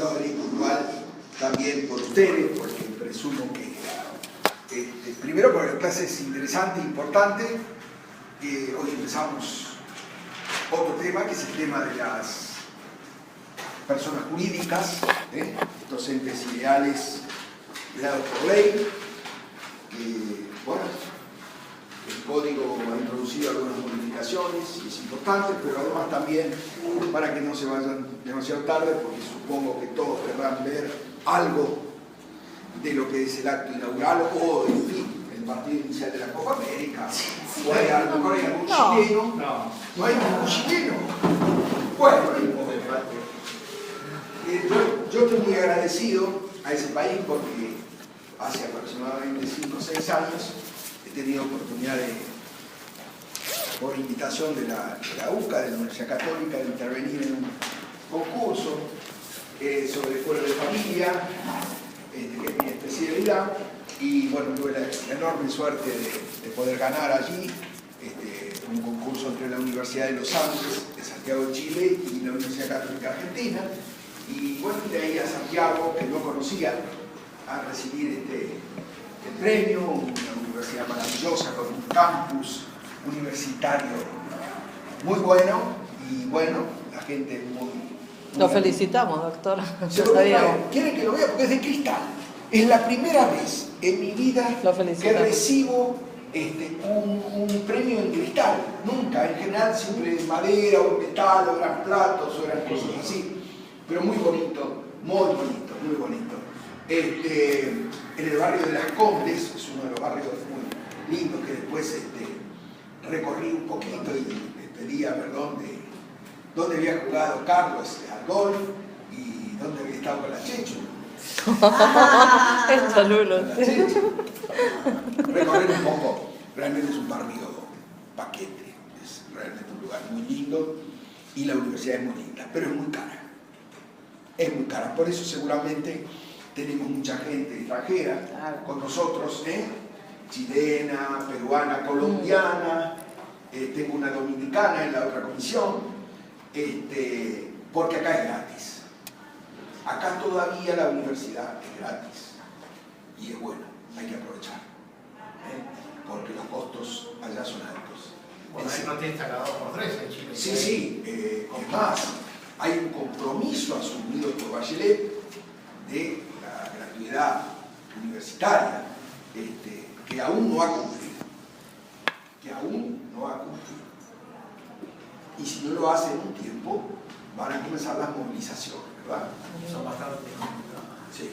perdón, venir puntual también por ustedes, porque presumo que, primero porque la clase es interesante e importante. Hoy empezamos otro tema, que es el tema de las personas jurídicas, estos entes ideales creados por ley, que, bueno, el código ha introducido algunas modificaciones y es importante, pero además también para que no se vayan demasiado tarde, porque supongo que todos querrán ver algo de lo que es el acto inaugural o, en fin, el partido inicial de la Copa América. O hay, a lo mejor hay algún chileno. No hay ningún chileno. Bueno, yo estoy muy agradecido a ese país porque hace aproximadamente 5 o 6 años he tenido oportunidad por invitación de la UCA, de la Universidad Católica, de intervenir en un concurso sobre pueblo de familia, que es mi especialidad, y bueno, tuve la enorme suerte de poder ganar allí un concurso entre la Universidad de los Andes de Santiago de Chile y la Universidad Católica Argentina, y bueno, de ahí a Santiago, que no conocía, a recibir el premio, una universidad maravillosa con un campus universitario muy bueno, y bueno, la gente muy lo felicitamos, doctor. ¿Quieren que lo vea? Porque es de cristal. Es la primera vez en mi vida que recibo un premio en cristal. Nunca, en general siempre de madera o metal o eran platos o eran cosas así. Pero muy bonito, muy bonito, muy bonito. En el barrio de Las Condes, es uno de los barrios muy lindos que después recorrí un poquito y le pedía perdón de dónde había jugado Carlos al golf y dónde había estado con la Chechu. Esto, Lulo. Recorrer un poco. Realmente es un barrio paquete. Es realmente un lugar muy lindo y la universidad es muy linda, pero es muy cara. Es muy cara. Por eso seguramente tenemos mucha gente extranjera con nosotros, chilena, peruana, colombiana. Tengo una dominicana en la otra comisión. Porque acá es gratis. Acá todavía la universidad es gratis y es bueno, hay que aprovechar, porque los costos allá son altos. Bueno, ahí no tiene instalado por 3 en Chile. Sí, es más, hay un compromiso asumido por Bachelet de la gratuidad universitaria que aún no ha cumplido. Y si no lo hace en un tiempo, van a comenzar las movilizaciones, ¿verdad? Son bastante complicadas. Sí.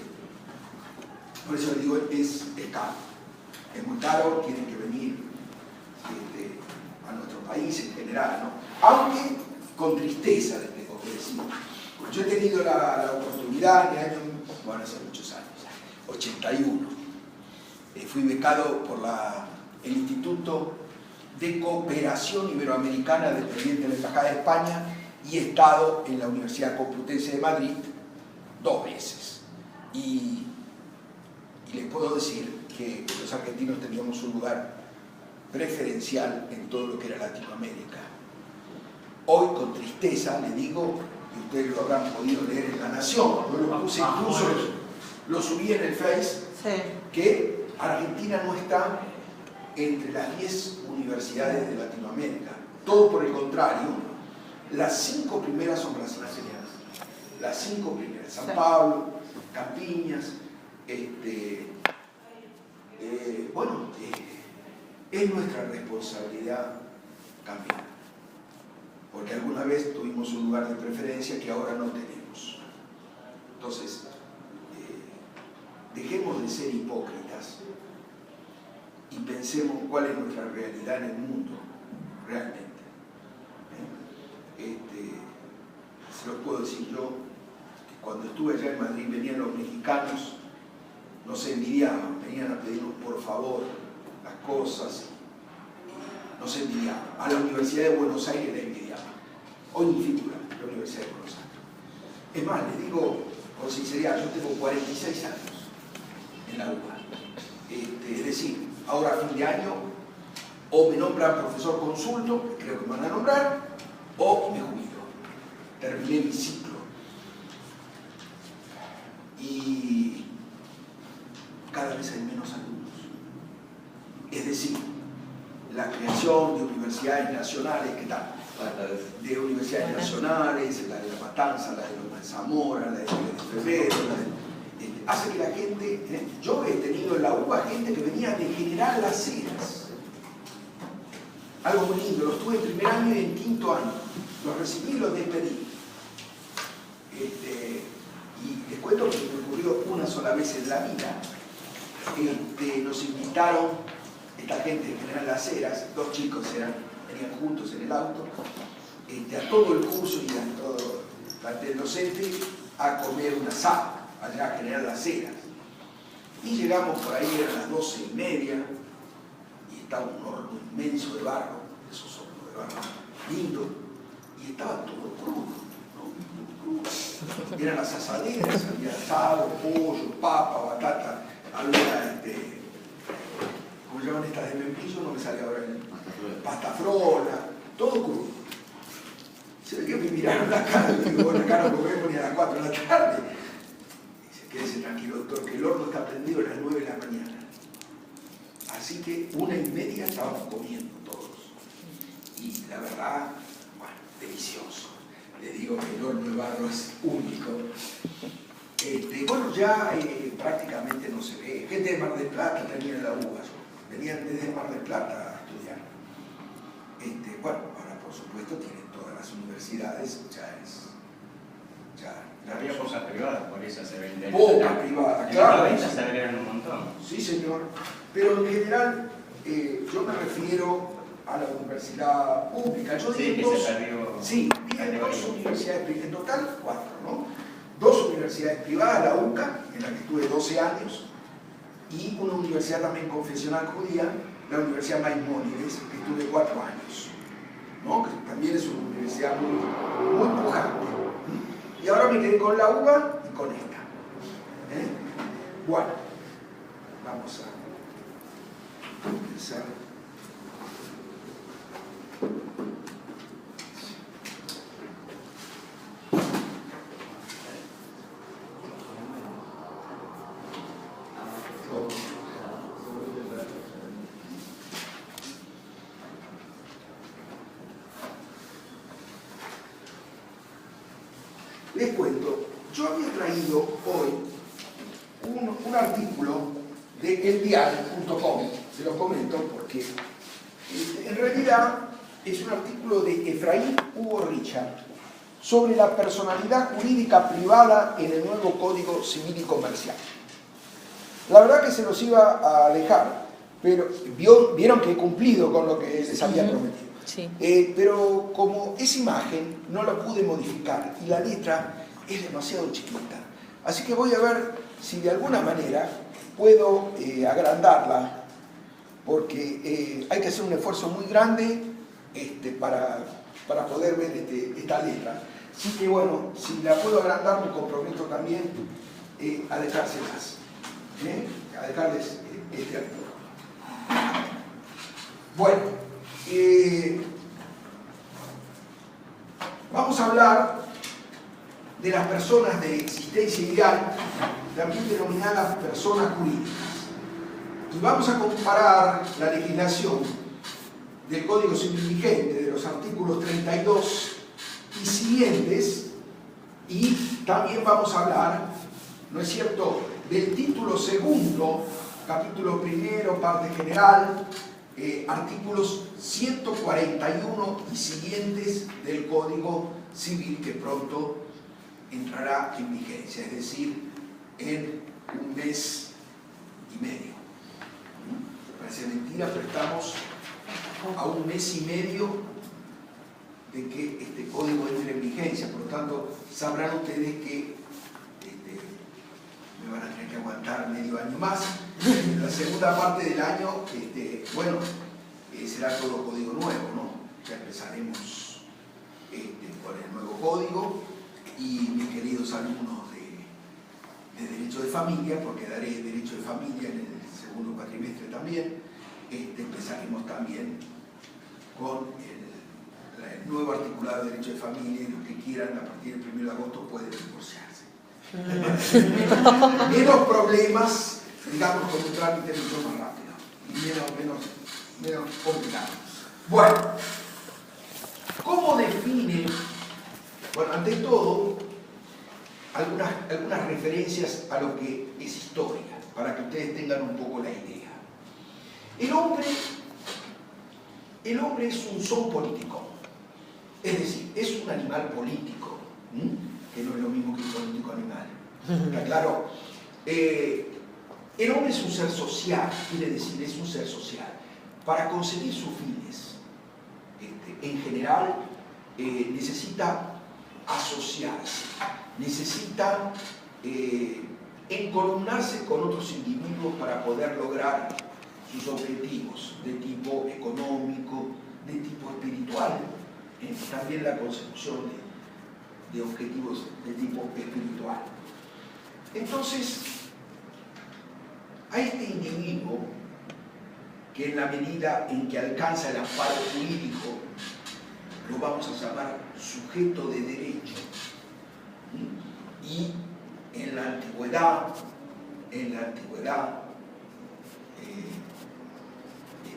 Por eso les digo, es caro. Es muy caro, tienen que venir a nuestro país en general, ¿no? Aunque con tristeza les tengo que decir. Yo he tenido la oportunidad en el año, bueno, hace muchos años, 81. Fui becado por el Instituto de Cooperación Iberoamericana dependiente de la Embajada de España y he estado en la Universidad Complutense de Madrid 2 veces. Y les puedo decir que los argentinos teníamos un lugar preferencial en todo lo que era Latinoamérica. Hoy, con tristeza, le digo, y ustedes lo habrán podido leer en La Nación, yo lo puse incluso, lo subí en el Face, que Argentina no está entre las 10 universidades de Latinoamérica. Todo por el contrario, las 5 primeras son brasileñas. Las 5 primeras, San Pablo, Campiñas, bueno, es nuestra responsabilidad cambiar. Porque alguna vez tuvimos un lugar de preferencia que ahora no tenemos. Entonces, dejemos de ser hipócritas y pensemos cuál es nuestra realidad en el mundo, realmente. Se los puedo decir yo, que cuando estuve allá en Madrid venían los mexicanos, nos envidiaban, venían a pedirnos por favor las cosas, nos envidiaban. A la Universidad de Buenos Aires la envidiaban. Hoy ni figura la Universidad de Buenos Aires. Es más, les digo con sinceridad, yo tengo 46 años en la UBA. Es decir, ahora a fin de año o me nombran profesor consulto, creo que me van a nombrar, o me jubilo. Terminé mi ciclo. vez hay menos alumnos. Es decir, la creación de universidades nacionales, ¿qué tal? De universidades nacionales, la de La Matanza, la de Loma de Zamora, la de Febrero, hace que la gente, yo he tenido en la UBA gente que venía de General Las Heras, algo muy lindo, los tuve en primer año y en quinto año, los recibí y los despedí. Y les cuento que me ocurrió una sola vez en la vida. Nos invitaron, esta gente de General Las Heras, dos chicos venían juntos en el auto, a todo el curso y a todo el plantel docente a comer un asado allá a General Las Heras. Y llegamos por ahí, eran las 12:30, y estaba un horno inmenso de barro, esos hornos de barro lindos, y estaba todo crudo, ¿no? Eran las asaderas, había asado, pollo, papa, batata, había, ¿cómo llaman estas de membrillo? No me sale ahora el pasta frola, todo crudo. Se ve que me miraron la cara, y digo, bueno, acá no comemos ni a las 4 de la tarde. Quédese tranquilo, doctor, que el horno está prendido a las 9 de la mañana. Así que 1:30 estábamos comiendo todos. Y la verdad, bueno, delicioso. Le digo que el horno de barro es único. Bueno, ya prácticamente no se ve. Gente de Mar del Plata también en la UBA. Venían desde Mar del Plata a estudiar. Bueno, ahora por supuesto tienen todas las universidades, había pocas privadas, por eso se venden. Pocas privadas, claro. En los 90 se vendieron un montón. Sí, señor. Pero en general, yo me refiero a la universidad pública. Yo sí, que se perdió. Sí, tiene dos universidades privadas, en total 4, ¿no? 2 universidades privadas, la UCA, en la que estuve 12 años, y una universidad también confesional judía, la Universidad Maimónides, que estuve 4 años, ¿no? Que también es una universidad muy pujante. Y ahora me quedé con la UBA y con esta. Bueno, vamos a empezar. Les cuento, yo había traído hoy un artículo de eldiario.com, se lo comento porque en realidad es un artículo de Efraín Hugo Richard sobre la personalidad jurídica privada en el nuevo Código Civil y Comercial. La verdad que se los iba a dejar, pero vieron que he cumplido con lo que les había prometido. Sí. Pero como es imagen, no la pude modificar y la letra es demasiado chiquita. Así que voy a ver si de alguna manera puedo agrandarla, porque hay que hacer un esfuerzo muy grande para poder ver esta letra. Así que bueno, si la puedo agrandar, me comprometo también a dejárselas, a dejarles este artículo. Bueno, vamos a hablar de las personas de existencia ideal, también denominadas personas jurídicas. Y vamos a comparar la legislación del Código Civil vigente, de los artículos 32 y siguientes, y también vamos a hablar, ¿no es cierto?, del título segundo, capítulo primero, parte general, artículos 141 y siguientes del Código Civil, que pronto entrará en vigencia, es decir, en un mes y medio. Parece mentira, pero estamos a un mes y medio de que este código entre en vigencia. Por lo tanto, sabrán ustedes que me van a tener que aguantar medio año más. En la segunda parte del año, bueno, será todo código nuevo, ¿no? Ya empezaremos con el nuevo código, y mis queridos alumnos de Derecho de Familia, porque daré Derecho de Familia en el segundo cuatrimestre también, empezaremos también con el nuevo articulado de Derecho de Familia, y los que quieran a partir del 1 de agosto pueden divorciarse. Menos problemas digamos, con un trámite mucho más rápido y menos complicado. Bueno, ¿cómo define? Bueno, ante todo, algunas referencias a lo que es historia, para que ustedes tengan un poco la idea. El hombre es un son político, es decir, es un animal político, que no es lo mismo que un político animal. ¿Está claro? El hombre es un ser social, quiere decir, es un ser social. Para conseguir sus fines, en general, necesita asociarse, necesita encolumnarse con otros individuos para poder lograr sus objetivos de tipo económico, de tipo espiritual, también la consecución de objetivos de tipo espiritual. Entonces, a este individuo, que en la medida en que alcanza el amparo jurídico, lo vamos a llamar sujeto de derecho. Y en la antigüedad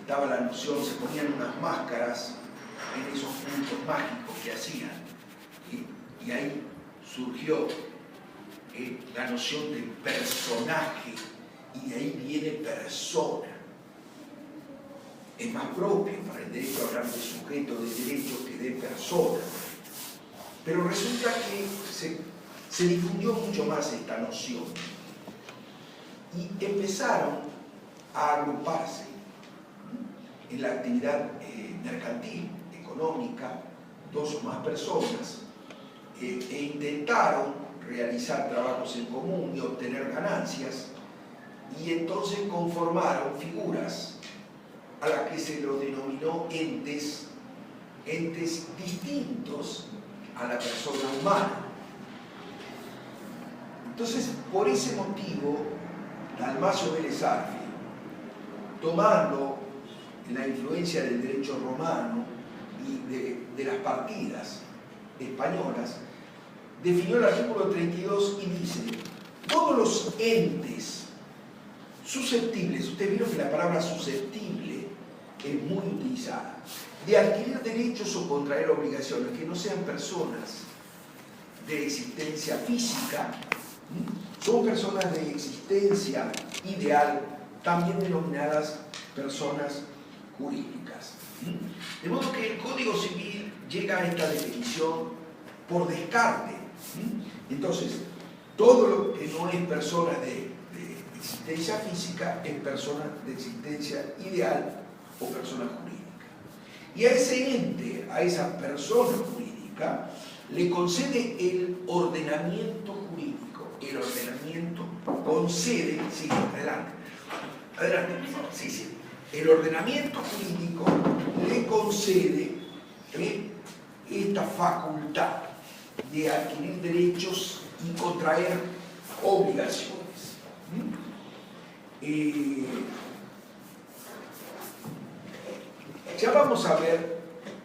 estaba la noción, se ponían unas máscaras en esos puntos mágicos que hacían, y ahí surgió la noción de personaje, y de ahí viene persona. Es más propio para el derecho hablar de sujeto de derecho que de persona. Pero resulta que se difundió mucho más esta noción y empezaron a agruparse en la actividad mercantil, económica, dos o más personas, e intentaron realizar trabajos en común y obtener ganancias, y entonces conformaron figuras a las que se los denominó entes distintos a la persona humana. Entonces, por ese motivo, Dalmacio Vélez Arfi, tomando la influencia del derecho romano y de las partidas españolas, definió el artículo 32 y dice: todos los entes susceptibles, ustedes vieron que la palabra susceptible es muy utilizada, de adquirir derechos o contraer obligaciones que no sean personas de existencia física, son personas de existencia ideal, también denominadas personas jurídicas. De modo que el Código Civil llega a esta definición por descarte. Entonces, todo lo que no es persona de existencia física es persona de existencia ideal o persona jurídica. Y a ese ente, a esa persona jurídica, le concede el ordenamiento jurídico. El ordenamiento concede, sí, adelante, sí. El ordenamiento jurídico le concede esta facultad de adquirir derechos y contraer obligaciones. Ya vamos a ver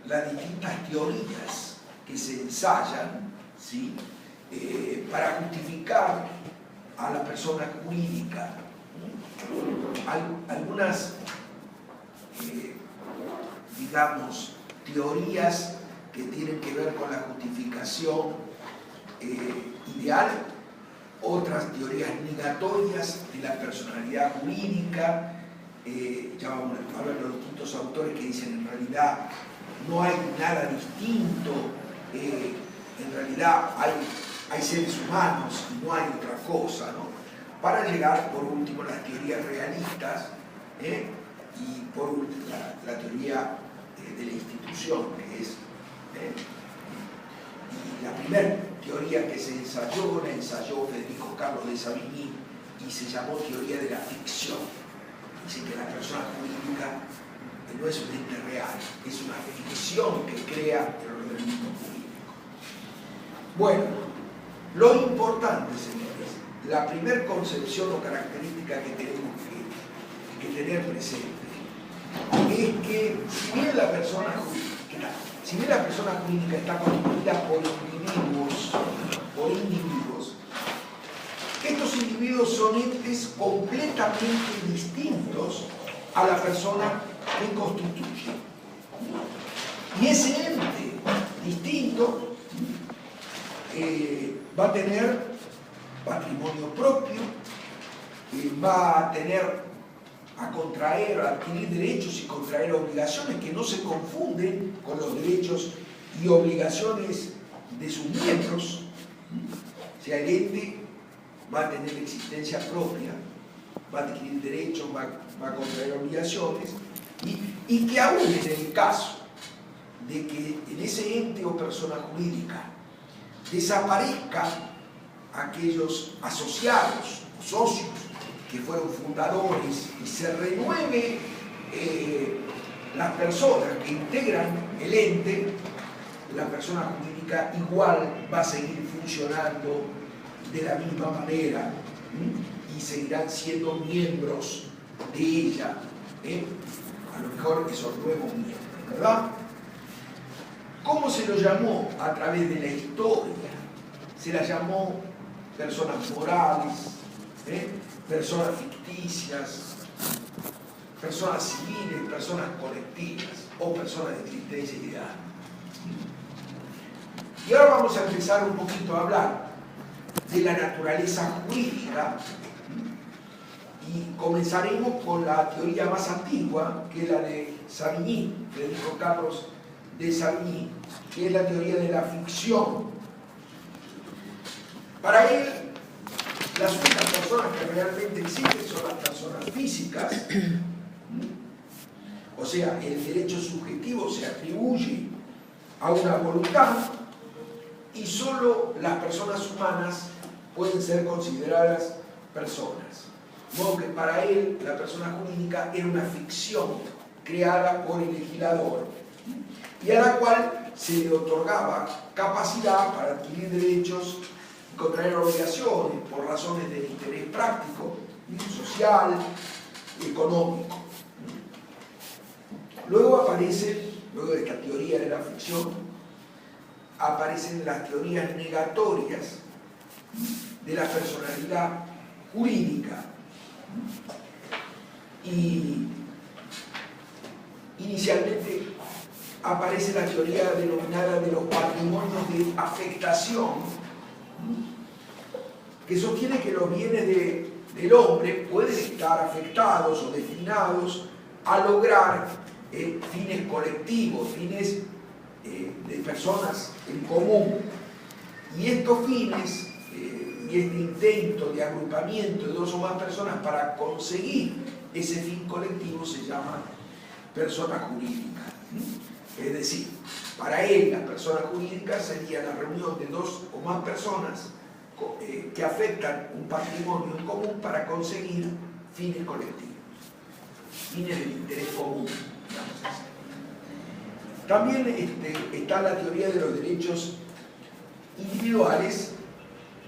las distintas teorías que se ensayan, ¿sí? Para justificar a la persona jurídica. Algunas, digamos, teorías que tienen que ver con la justificación ideal, otras teorías negatorias de la personalidad jurídica. Ya vamos a ver los distintos autores que dicen en realidad no hay nada distinto, en realidad hay seres humanos y no hay otra cosa, ¿no? Para llegar por último a las teorías realistas, y por último la teoría de la institución, que es y la primera teoría que se ensayó, la ensayó Federico Carlos de Savigny y se llamó teoría de la ficción. Dice que la persona jurídica no es un ente real, es una ficción que crea el ordenamiento jurídico. Bueno, lo importante, señores, la primera concepción o característica que tenemos que tener presente es que si bien la persona jurídica está constituida por individuos, estos individuos individuos son entes completamente distintos a la persona que constituye. Y ese ente distinto va a tener patrimonio propio, va a contraer, a adquirir derechos y contraer obligaciones que no se confunden con los derechos y obligaciones de sus miembros. O sea, el ente va a tener existencia propia, va a adquirir derechos, va a contraer obligaciones, y que aún en el caso de que en ese ente o persona jurídica desaparezcan aquellos asociados o socios que fueron fundadores y se renueve las personas que integran el ente, la persona jurídica igual va a seguir funcionando de la misma manera y seguirán siendo miembros de ella, a lo mejor esos nuevos miembros, ¿verdad? ¿Cómo se lo llamó a través de la historia? Se la llamó personas morales, personas ficticias, personas civiles, personas colectivas o personas de existencia ideal. Y ahora vamos a empezar un poquito a hablar de la naturaleza jurídica y comenzaremos con la teoría más antigua, que es la de Savigny, Federico Carlos de Savigny, que es la teoría de la ficción. Para él, las únicas personas que realmente existen son las personas físicas. O sea, el derecho subjetivo se atribuye a una voluntad y solo las personas humanas pueden ser consideradas personas. De modo que para él la persona jurídica era una ficción creada por el legislador y a la cual se le otorgaba capacidad para adquirir derechos y contraer obligaciones por razones de interés práctico, social, económico. Luego de esta teoría de la ficción, aparecen las teorías negatorias de la personalidad jurídica. Y inicialmente aparece la teoría denominada de los patrimonios de afectación, que sostiene que los bienes del hombre pueden estar afectados o destinados a lograr fines colectivos, fines de personas en común. Y estos fines y este intento de agrupamiento de dos o más personas para conseguir ese fin colectivo se llama persona jurídica. Es decir, para él la persona jurídica sería la reunión de dos o más personas que afectan un patrimonio en común para conseguir fines colectivos, fines del interés común, digamos así. También está la teoría de los derechos individuales,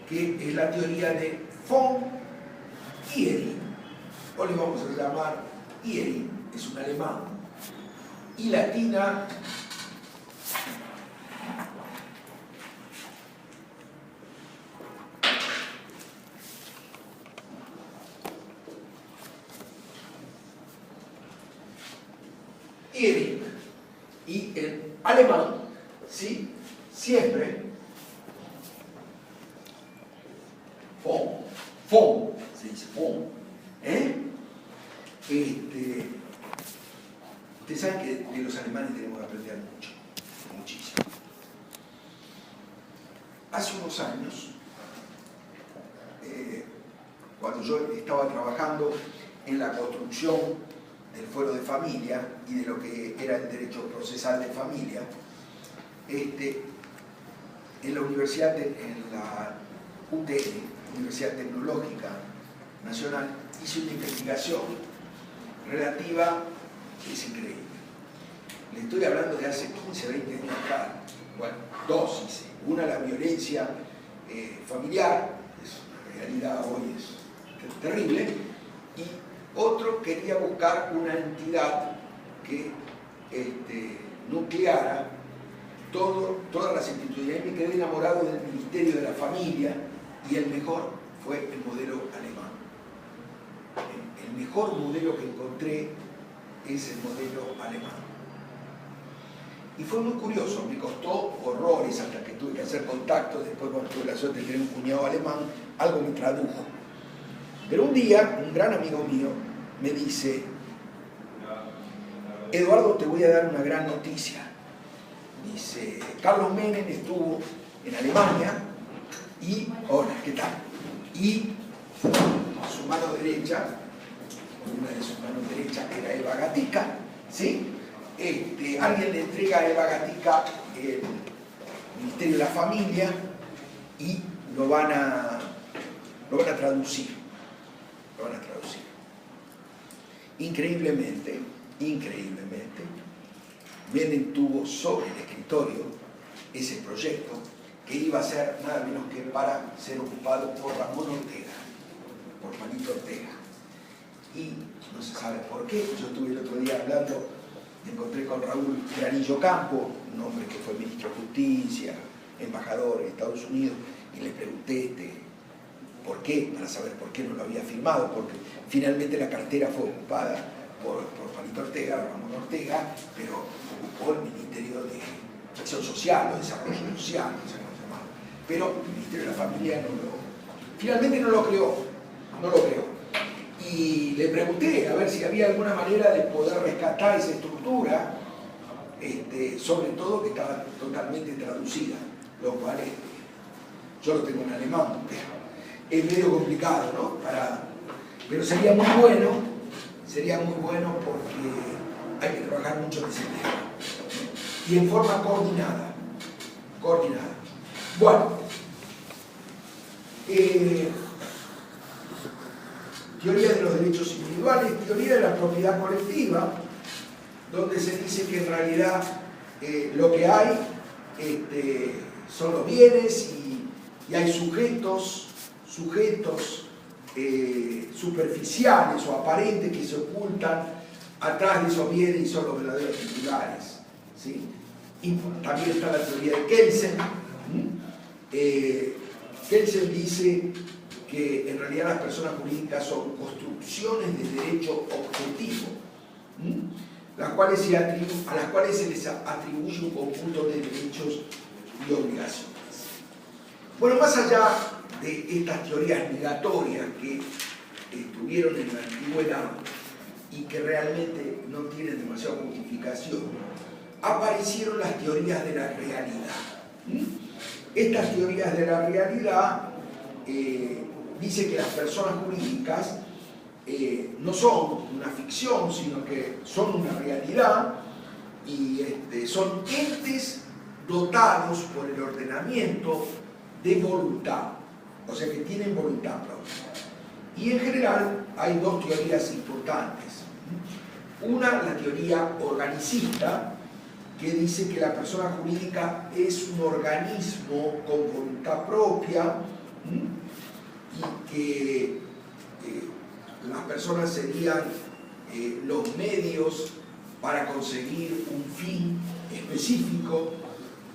que es la teoría de von Ihering, o le vamos a llamar Ihering, es un alemán, y latina Ihering, y en alemán, ¿sí? Siempre von, se dice von, ustedes saben que de los alemanes tenemos que aprender mucho, muchísimo. Hace unos años, cuando yo estaba trabajando en la construcción del fuero de familia y de lo que era el derecho procesal de familia, en la universidad, en la UTN, Universidad Tecnológica Nacional, hice una investigación relativa, que es increíble. Le estoy hablando de hace 15, 20 años acá. Bueno, dos hice. Una, la violencia familiar, es una realidad hoy, es terrible, y otro, quería buscar una entidad que nucleara todas las instituciones. Me quedé enamorado del Ministerio de la Familia y el mejor fue el modelo alemán. El mejor modelo que encontré es el modelo alemán. Y fue muy curioso, me costó horrores hasta que tuve que hacer contacto. Después, cuando tuve la suerte de tener un cuñado alemán, algo me tradujo. Pero un día, un gran amigo mío me dice: Eduardo, te voy a dar una gran noticia. Dice, Carlos Menem estuvo en Alemania y, hola, ¿qué tal? Y su mano derecha, una de sus manos derechas era Eva Gatica, ¿sí? Alguien le entrega a Eva Gatica el Ministerio de la Familia y lo van a traducir. Lo van a traducir. Increíblemente, Menem tuvo sobre el escritorio ese proyecto que iba a ser nada menos que para ser ocupado por Ramón Ortega, por Juanito Ortega. Y no se sabe por qué. Yo estuve el otro día hablando, me encontré con Raúl Granillo Campo, un hombre que fue ministro de Justicia, embajador en Estados Unidos, y le pregunté por qué, para saber por qué no lo había firmado, porque finalmente la cartera fue ocupada por Juanito Ortega, Ramón Ortega, pero ocupó el Ministerio de Acción Social o Desarrollo Social, no sé cómo se llama. Pero el Ministerio de la Familia finalmente no lo creó. Y le pregunté a ver si había alguna manera de poder rescatar esa estructura, sobre todo que estaba totalmente traducida, lo cual yo lo tengo en alemán, es medio complicado, ¿no? Pero sería muy bueno porque hay que trabajar mucho en ese tema. Y en forma coordinada. Bueno, teoría de los derechos individuales, teoría de la propiedad colectiva, donde se dice que en realidad lo que hay son los bienes y hay sujetos superficiales o aparentes que se ocultan atrás de esos bienes y son los verdaderos titulares, ¿sí? Y también está la teoría de Kelsen. Kelsen dice que en realidad las personas jurídicas son construcciones de derecho objetivo, a las cuales se les atribuye un conjunto de derechos y obligaciones. Bueno, más allá de estas teorías migratorias que estuvieron en la antigüedad y que realmente no tienen demasiada justificación, aparecieron las teorías de la realidad. Estas teorías de la realidad dicen que las personas jurídicas no son una ficción, sino que son una realidad y son entes dotados por el ordenamiento de voluntad, o sea que tienen voluntad propia. Y en general hay dos teorías importantes. Una, la teoría organicista, que dice que la persona jurídica es un organismo con voluntad propia y que las personas serían los medios para conseguir un fin específico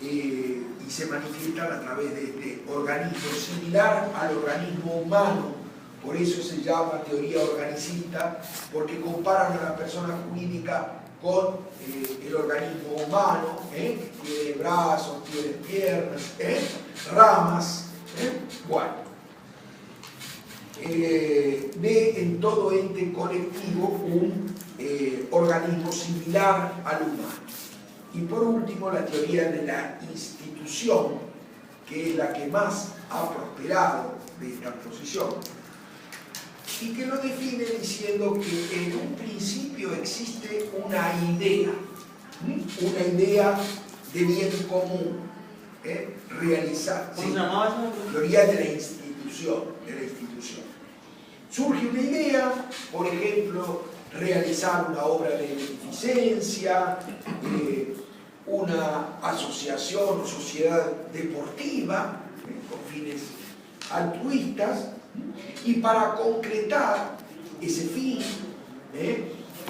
y se manifiestan a través de este organismo similar al organismo humano. Por eso se llama teoría organicista, porque comparan a la persona jurídica con el organismo humano, que tiene brazos, tiene piernas, ramas. Bueno, ve en todo ente colectivo un organismo similar al humano. Y por último, la teoría de la institución, que es la que más ha prosperado de esta posición, y que lo define diciendo que en un principio existe una idea de bien común, realizar. ¿Cómo se llamaba eso? Teoría de la institución, Surge una idea, por ejemplo, realizar una obra de beneficencia, una asociación o sociedad deportiva con fines altruistas, y para concretar ese fin es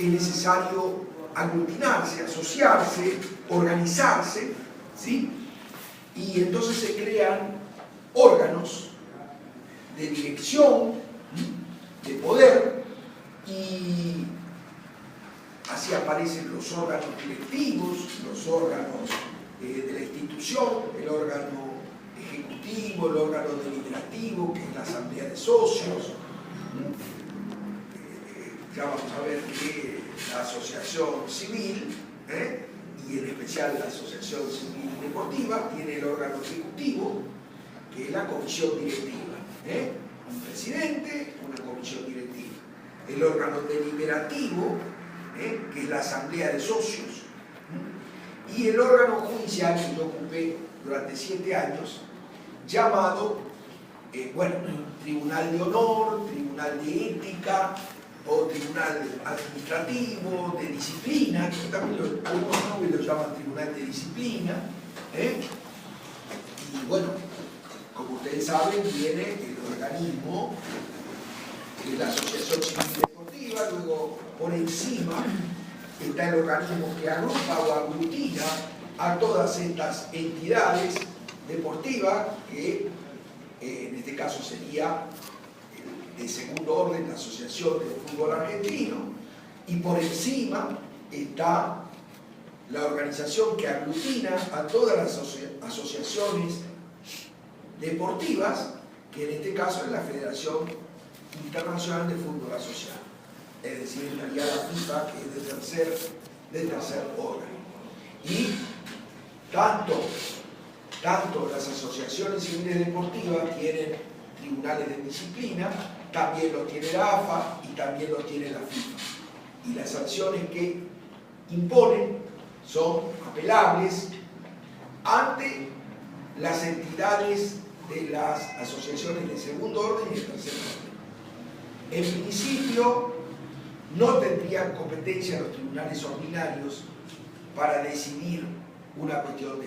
necesario aglutinarse, asociarse, organizarse, ¿sí? Y entonces se crean órganos de dirección, de poder, y así aparecen los órganos directivos, los órganos de la institución, el órgano ejecutivo, el órgano deliberativo, que es la asamblea de socios. Ya vamos a ver que la asociación civil, y en especial la asociación civil deportiva, tiene el órgano ejecutivo, que es la comisión directiva. Un presidente, una comisión directiva. El órgano deliberativo, que es la asamblea de socios. Y el órgano judicial, que yo ocupé durante 7 años, llamado, Tribunal de Honor, Tribunal de Ética, o Tribunal Administrativo, de Disciplina, que también algunos nobles lo llaman Tribunal de Disciplina. Y bueno, como ustedes saben, viene el organismo de la Asociación Civil Deportiva, luego por encima está el organismo que agrupa o aglutina a todas estas entidades deportivas, que en este caso sería de segundo orden la Asociación de Fútbol Argentino, y por encima está la organización que aglutina a todas las asociaciones deportivas, que en este caso es la Federación Internacional de Fútbol Asociado, es decir, estaría la FIFA, que es de tercer orden. Y tanto las asociaciones civiles deportivas tienen tribunales de disciplina, también los tiene la AFA y también los tiene la FIFA. Y las sanciones que imponen son apelables ante las entidades de las asociaciones de segundo orden y de tercer orden. En principio, no tendrían competencia los tribunales ordinarios para decidir una cuestión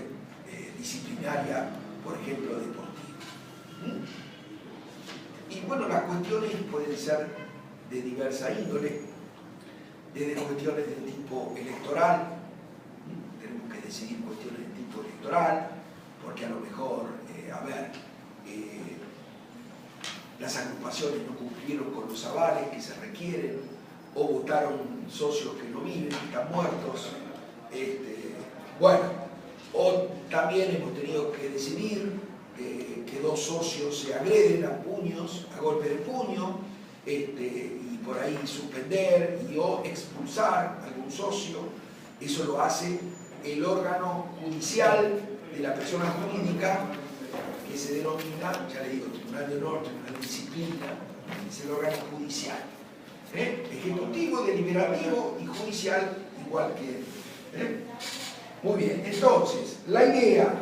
disciplinaria, por ejemplo, deportiva. Y bueno, las cuestiones pueden ser de diversa índole, desde cuestiones de tipo electoral, tenemos que decidir cuestiones de tipo electoral, porque a lo mejor, las agrupaciones no cumplieron con los avales que se requieren, o votaron socios que no viven, que están muertos. O también hemos tenido que decidir que 2 socios se agreden a puños, a golpe de puño, y por ahí suspender o expulsar a algún socio. Eso lo hace el órgano judicial de la persona jurídica, que se denomina, ya le digo, Tribunal de Honor, Tribunal de Disciplina, es el órgano judicial. Ejecutivo, deliberativo y judicial, igual que Muy bien, entonces, la idea,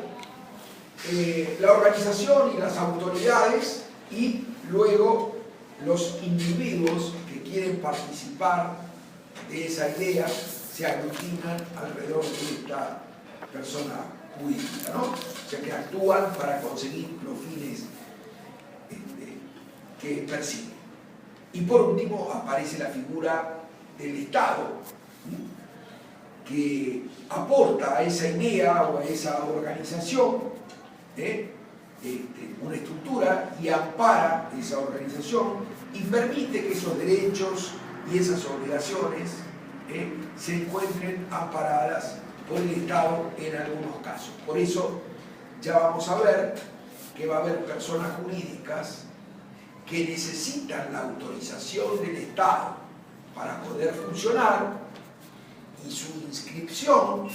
la organización y las autoridades, y luego los individuos que quieren participar de esa idea se aglutinan alrededor de esta persona jurídica, ¿no? O sea, que actúan para conseguir los fines que persiguen. Y por último aparece la figura del Estado, que aporta a esa idea o a esa organización una estructura y ampara esa organización y permite que esos derechos y esas obligaciones se encuentren amparadas por el Estado en algunos casos. Por eso ya vamos a ver que va a haber personas jurídicas que necesitan la autorización del Estado para poder funcionar, y su inscripción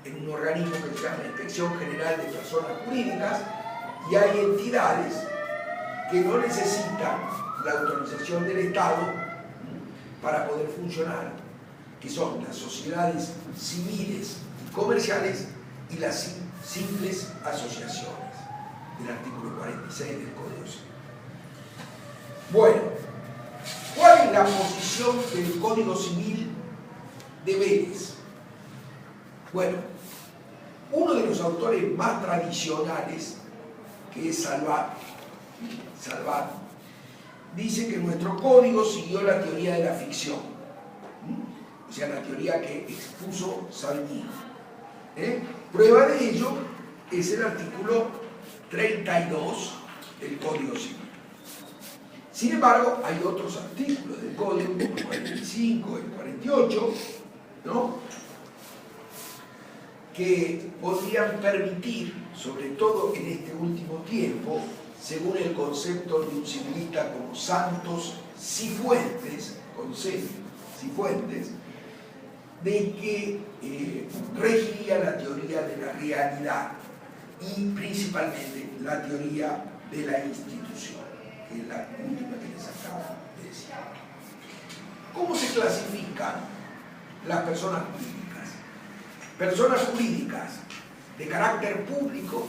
en un organismo que se llama Inspección General de Personas Jurídicas, y hay entidades que no necesitan la autorización del Estado para poder funcionar, que son las sociedades civiles y comerciales y las simples asociaciones, del artículo 46 del Código Civil. Bueno, ¿cuál es la posición del Código Civil de Vélez? Bueno, uno de los autores más tradicionales, que es Salvat, dice que nuestro código siguió la teoría de la ficción, o sea, la teoría que expuso Salvini. Prueba de ello es el artículo 32 del Código Civil. Sin embargo, hay otros artículos del Código, como el 45, el 48, ¿no?, que podrían permitir, sobre todo en este último tiempo, según el concepto de un civilista como Santos Cifuentes, con C, Cifuentes, de que regiría la teoría de la realidad y principalmente la teoría de la institución, que es la última que les acabo de decir. ¿Cómo se clasifican las personas jurídicas? Personas jurídicas de carácter público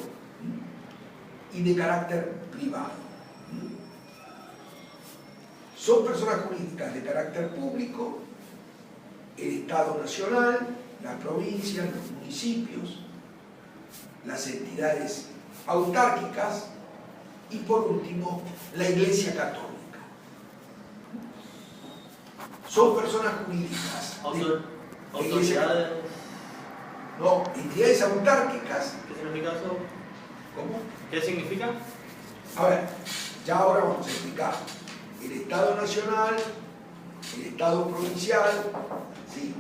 y de carácter privado. Son personas jurídicas de carácter público el Estado Nacional, las provincias, los municipios, las entidades autárquicas y por último la Iglesia Católica. Son personas jurídicas de autoridades. No, entidades autárquicas. ¿Qué significa eso? ¿Cómo? ¿Qué significa? A ver, ya ahora vamos a explicar. El Estado Nacional, el Estado Provincial, ¿sí?,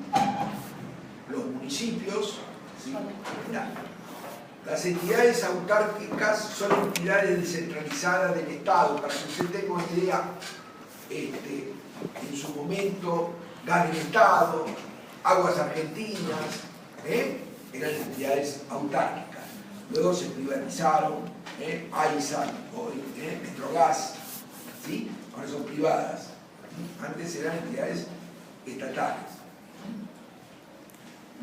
los municipios, ¿sí?, las entidades autárquicas son entidades descentralizadas del Estado. Para que usted tenga una idea, en su momento, Gas del Estado, Aguas Argentinas, eran entidades autárquicas. Luego se privatizaron, AISA, hoy, Metrogas, ¿sí?, ahora son privadas. Antes eran entidades estatales.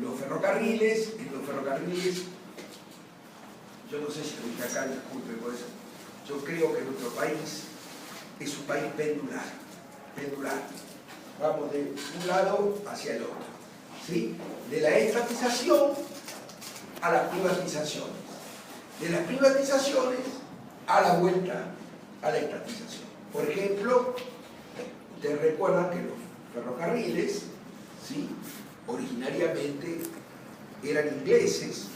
Los ferrocarriles, en los ferrocarriles, yo no sé si lo dije acá, disculpe por eso, yo creo que nuestro país es un país pendular, vamos de un lado hacia el otro, ¿sí?, de la estatización a las privatizaciones, de las privatizaciones a la vuelta a la estatización. Por ejemplo, ustedes recuerdan que los ferrocarriles, ¿sí?, originariamente eran ingleses,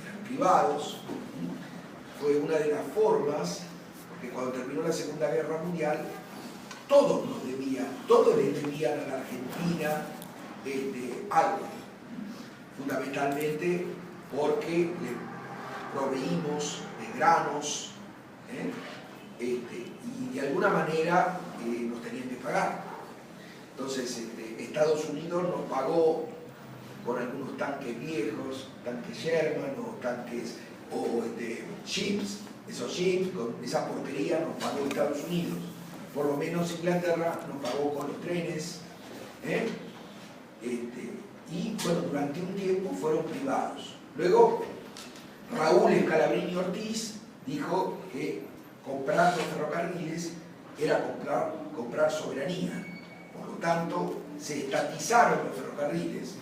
eran privados. Fue una de las formas, porque cuando terminó la Segunda Guerra Mundial, todos le debían a la Argentina algo, fundamentalmente porque le proveímos de granos, y de alguna manera nos tenían que pagar. Entonces Estados Unidos nos pagó con algunos tanques viejos, tanques Sherman o tanques ships, esos ships, con esa porquería nos pagó Estados Unidos. Por lo menos Inglaterra nos pagó con los trenes, y bueno, durante un tiempo fueron privados. Luego Raúl Scalabrini Ortiz dijo que comprar los ferrocarriles era comprar soberanía. Por lo tanto, se estatizaron los ferrocarriles,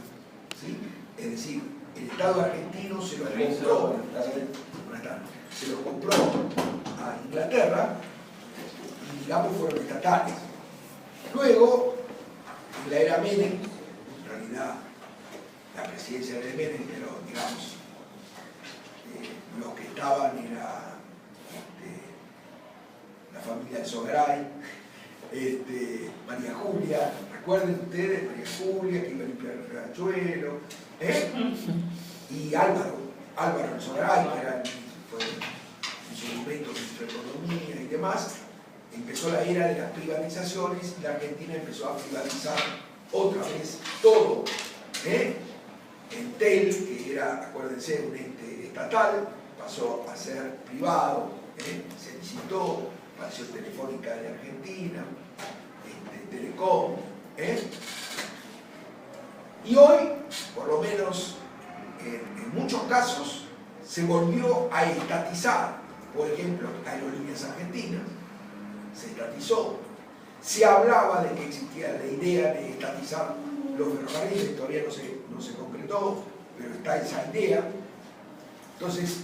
¿sí? Es decir, el Estado argentino se los compró a Inglaterra y, digamos, fueron estatales. Luego, en la era Menem, en realidad la presidencia de Menem, pero digamos, los que estaban era la familia de Sogaray, María Julia, recuerden ustedes, María Julia, que iba a limpiar el riachuelo, y Álvaro Sogaray, que fue en su momento ministro de Economía y demás. Empezó la era de las privatizaciones y la Argentina empezó a privatizar otra vez todo. Entel, que era, acuérdense, un ente estatal, pasó a ser privado, se licitó, apareció Telefónica de Argentina, Telecom, y hoy, por lo menos en muchos casos, se volvió a estatizar. Por ejemplo, Aerolíneas Argentinas se estatizó. Se hablaba de que existía la idea de estatizar los ferrocarriles, todavía no se concretó, pero está esa idea. Entonces,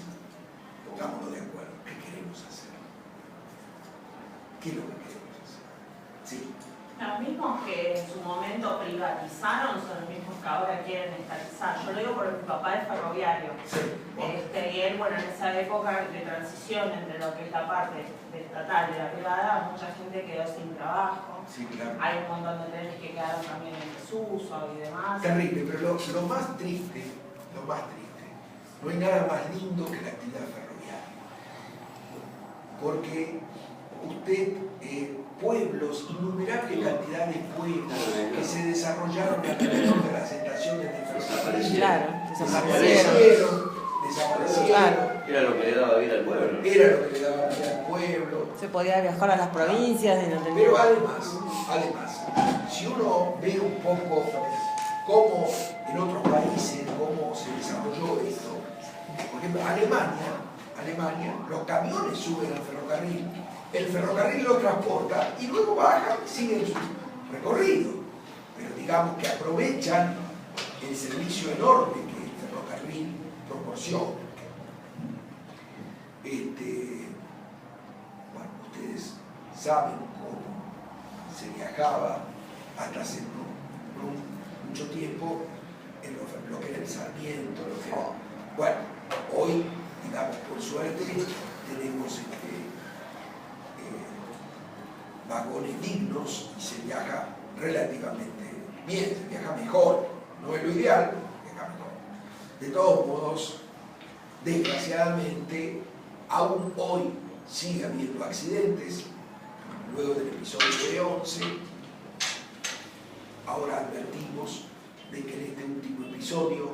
pongámonos de acuerdo, ¿qué queremos hacer? ¿Qué es lo que queremos hacer? Sí. Los mismos que en su momento privatizaron son los mismos que ahora quieren estatizar. Yo lo digo porque mi papá es ferroviario. Y él, bueno, en esa época de transición entre lo que es la parte estatal y la privada, mucha gente quedó sin trabajo. Sí, claro. Hay un montón de trenes que quedaron también en desuso y demás. Terrible, pero lo más triste, no hay nada más lindo que la actividad ferroviaria. Porque usted, pueblos, innumerables cantidades de pueblos que se desarrollaron alrededor de las estaciones de ferrocarril. Claro, desaparecieron. Claro. Era lo que le daba vida al pueblo. Era lo que le daba vida al pueblo. Se podía viajar a las provincias y no tenía... Pero además, si uno ve un poco cómo en otros países, cómo se desarrolló esto, por ejemplo, Alemania, los camiones suben al ferrocarril, el ferrocarril los transporta y luego bajan y siguen su recorrido. Pero digamos que aprovechan el servicio enorme que el ferrocarril proporciona. Bueno, ustedes saben cómo se viajaba hasta hace no mucho tiempo en lo que era el Sarmiento, lo que era. Bueno, hoy, digamos, por suerte, tenemos vagones dignos y se viaja relativamente bien, se viaja mejor, no es lo ideal, viaja mejor. De todos modos, desgraciadamente, aún hoy sigue habiendo accidentes. Luego del episodio de 11, ahora advertimos de que en este último episodio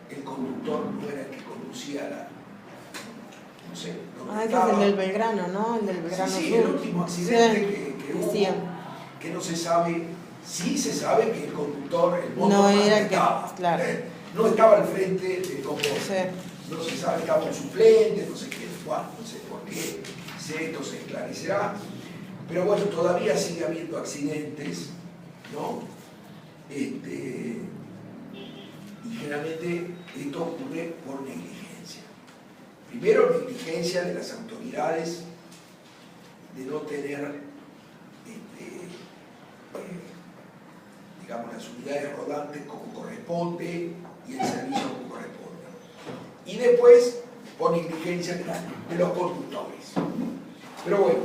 el conductor no era el que conducía no sé, ese es el del Belgrano, ¿no? El del Belgrano sí, Sur. el último accidente Sí, que hubo, decía. que no se sabe, sí se sabe que el conductor, el motor No era no el que, estaba, claro. No estaba al frente del convoy. Sí. No se sabe, estaba un suplente, no sé qué, bueno, no sé por qué, si esto se esclarecerá. Pero bueno, todavía sigue habiendo accidentes, ¿no? Y generalmente esto ocurre por negligencia. Primero, negligencia de las autoridades de no tener, digamos, las unidades rodantes como corresponde y el servicio como corresponde. Y después, por negligencia de los conductores. Pero bueno,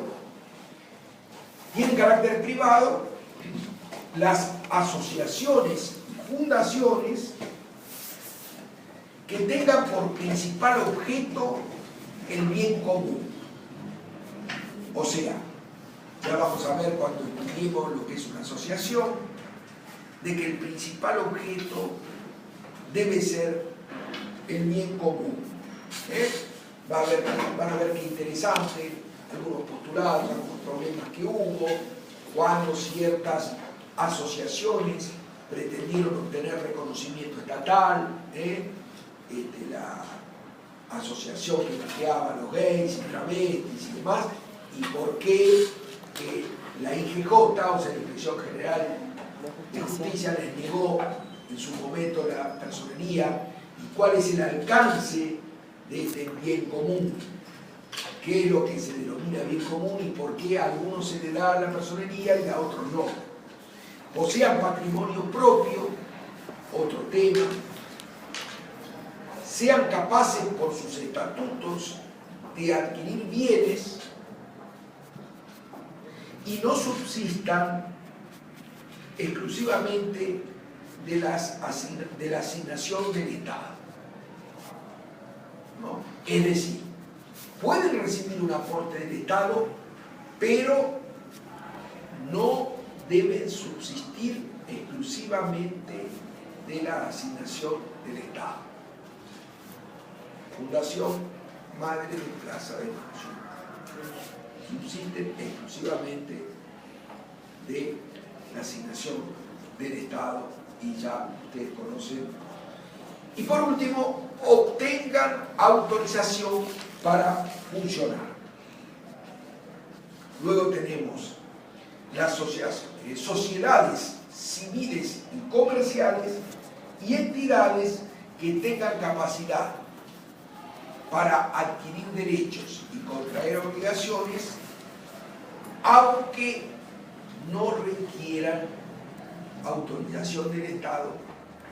tiene carácter privado las asociaciones y fundaciones que tengan por principal objeto el bien común. O sea, ya vamos a ver cuando estudiemos lo que es una asociación, de que el principal objeto debe ser el bien común. Van a ver qué interesante, algunos postulados, algunos problemas que hubo, cuando ciertas asociaciones pretendieron obtener reconocimiento estatal, la asociación que planteaba a los gays, travestis y demás, y por qué la IGJ, o sea, la Inspección General de Justicia, les negó en su momento la personería, y cuál es el alcance de este bien común, qué es lo que se denomina bien común y por qué a algunos se le da la personería y a otros no. Posean patrimonio propio, otro tema, sean capaces por sus estatutos de adquirir bienes y no subsistan exclusivamente de la asignación del Estado, ¿no? Es decir, pueden recibir un aporte del Estado, pero no deben subsistir exclusivamente de la asignación del Estado. Fundación Madre de Plaza de Mayo subsisten exclusivamente de la asignación del Estado y ya ustedes conocen. Y por último, obtengan autorización para funcionar. Luego tenemos las sociedades civiles y comerciales y entidades que tengan capacidad para adquirir derechos y contraer obligaciones, aunque no requieran autorización del Estado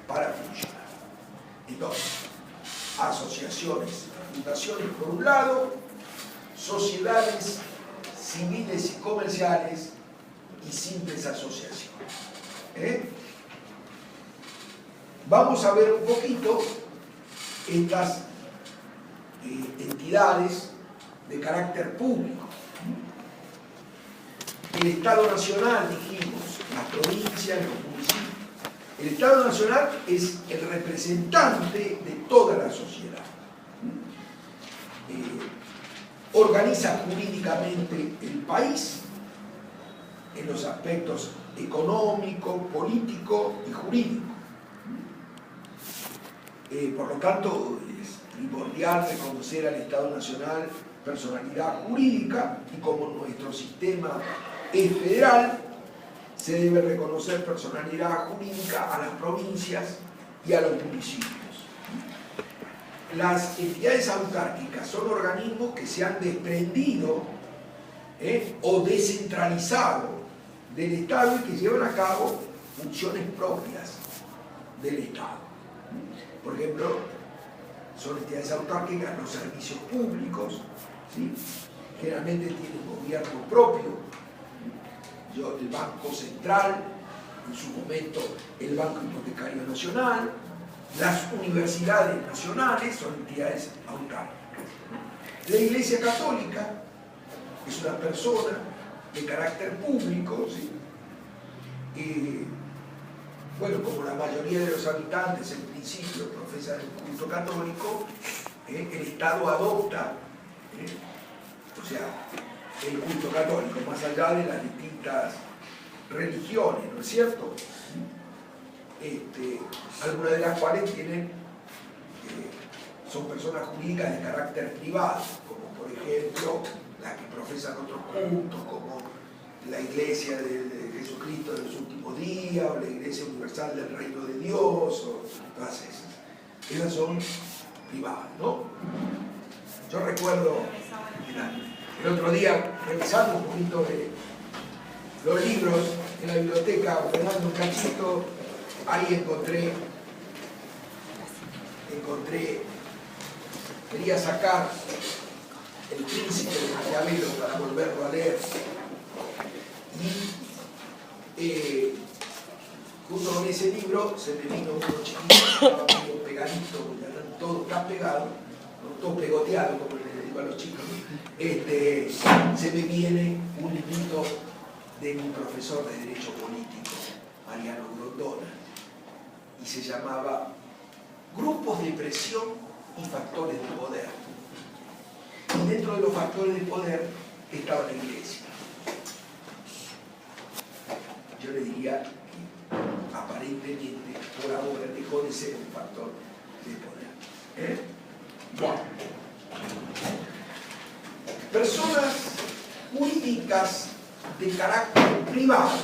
para funcionar. Entonces, asociaciones, fundaciones por un lado, sociedades civiles y comerciales y simples asociaciones. Vamos a ver un poquito estas entidades de carácter público. El Estado Nacional, dijimos, las provincias, los municipios. El Estado Nacional es el representante de toda la sociedad. Organiza jurídicamente el país en los aspectos económico, político y jurídico. Por lo tanto, es primordial reconocer al Estado Nacional personalidad jurídica, y como nuestro sistema es federal, se debe reconocer personalidad jurídica a las provincias y a los municipios. Las entidades autárquicas son organismos que se han desprendido o descentralizado del Estado y que llevan a cabo funciones propias del Estado. Por ejemplo, son entidades autárquicas los servicios públicos, ¿sí? Generalmente tienen un gobierno propio. El Banco Central, en su momento el Banco Hipotecario Nacional, las universidades nacionales son entidades autárquicas. La Iglesia Católica es una persona de carácter público, ¿sí? Bueno, como la mayoría de los habitantes en principio profesan el culto católico, el Estado adopta, o sea, el culto católico, más allá de las distintas religiones, ¿no es cierto? Algunas de las cuales son personas jurídicas de carácter privado, como por ejemplo las que profesan otros cultos, como la Iglesia de Jesucristo de los últimos días, o la Iglesia Universal del Reino de Dios, o todas esas. Esas son privadas, ¿no? Yo recuerdo, el otro día, revisando un poquito de los libros en la biblioteca, ordenando un cachito, ahí encontré, quería sacar El Príncipe de Maquiavelo para volverlo a leer. Y junto con ese libro se me vino uno chiquito, estaba medio pegadito, ya están todos tan pegados, ¿no? Todo pegoteado, como les digo a los chicos. Se me viene un librito de mi profesor de Derecho Político, Mariano Grondona, y se llamaba Grupos de Presión y Factores de Poder. Y dentro de los factores de poder estaba la Iglesia. Yo le diría que aparentemente por ahora dejó de ser un factor de poder. Bueno. Personas jurídicas de carácter privado.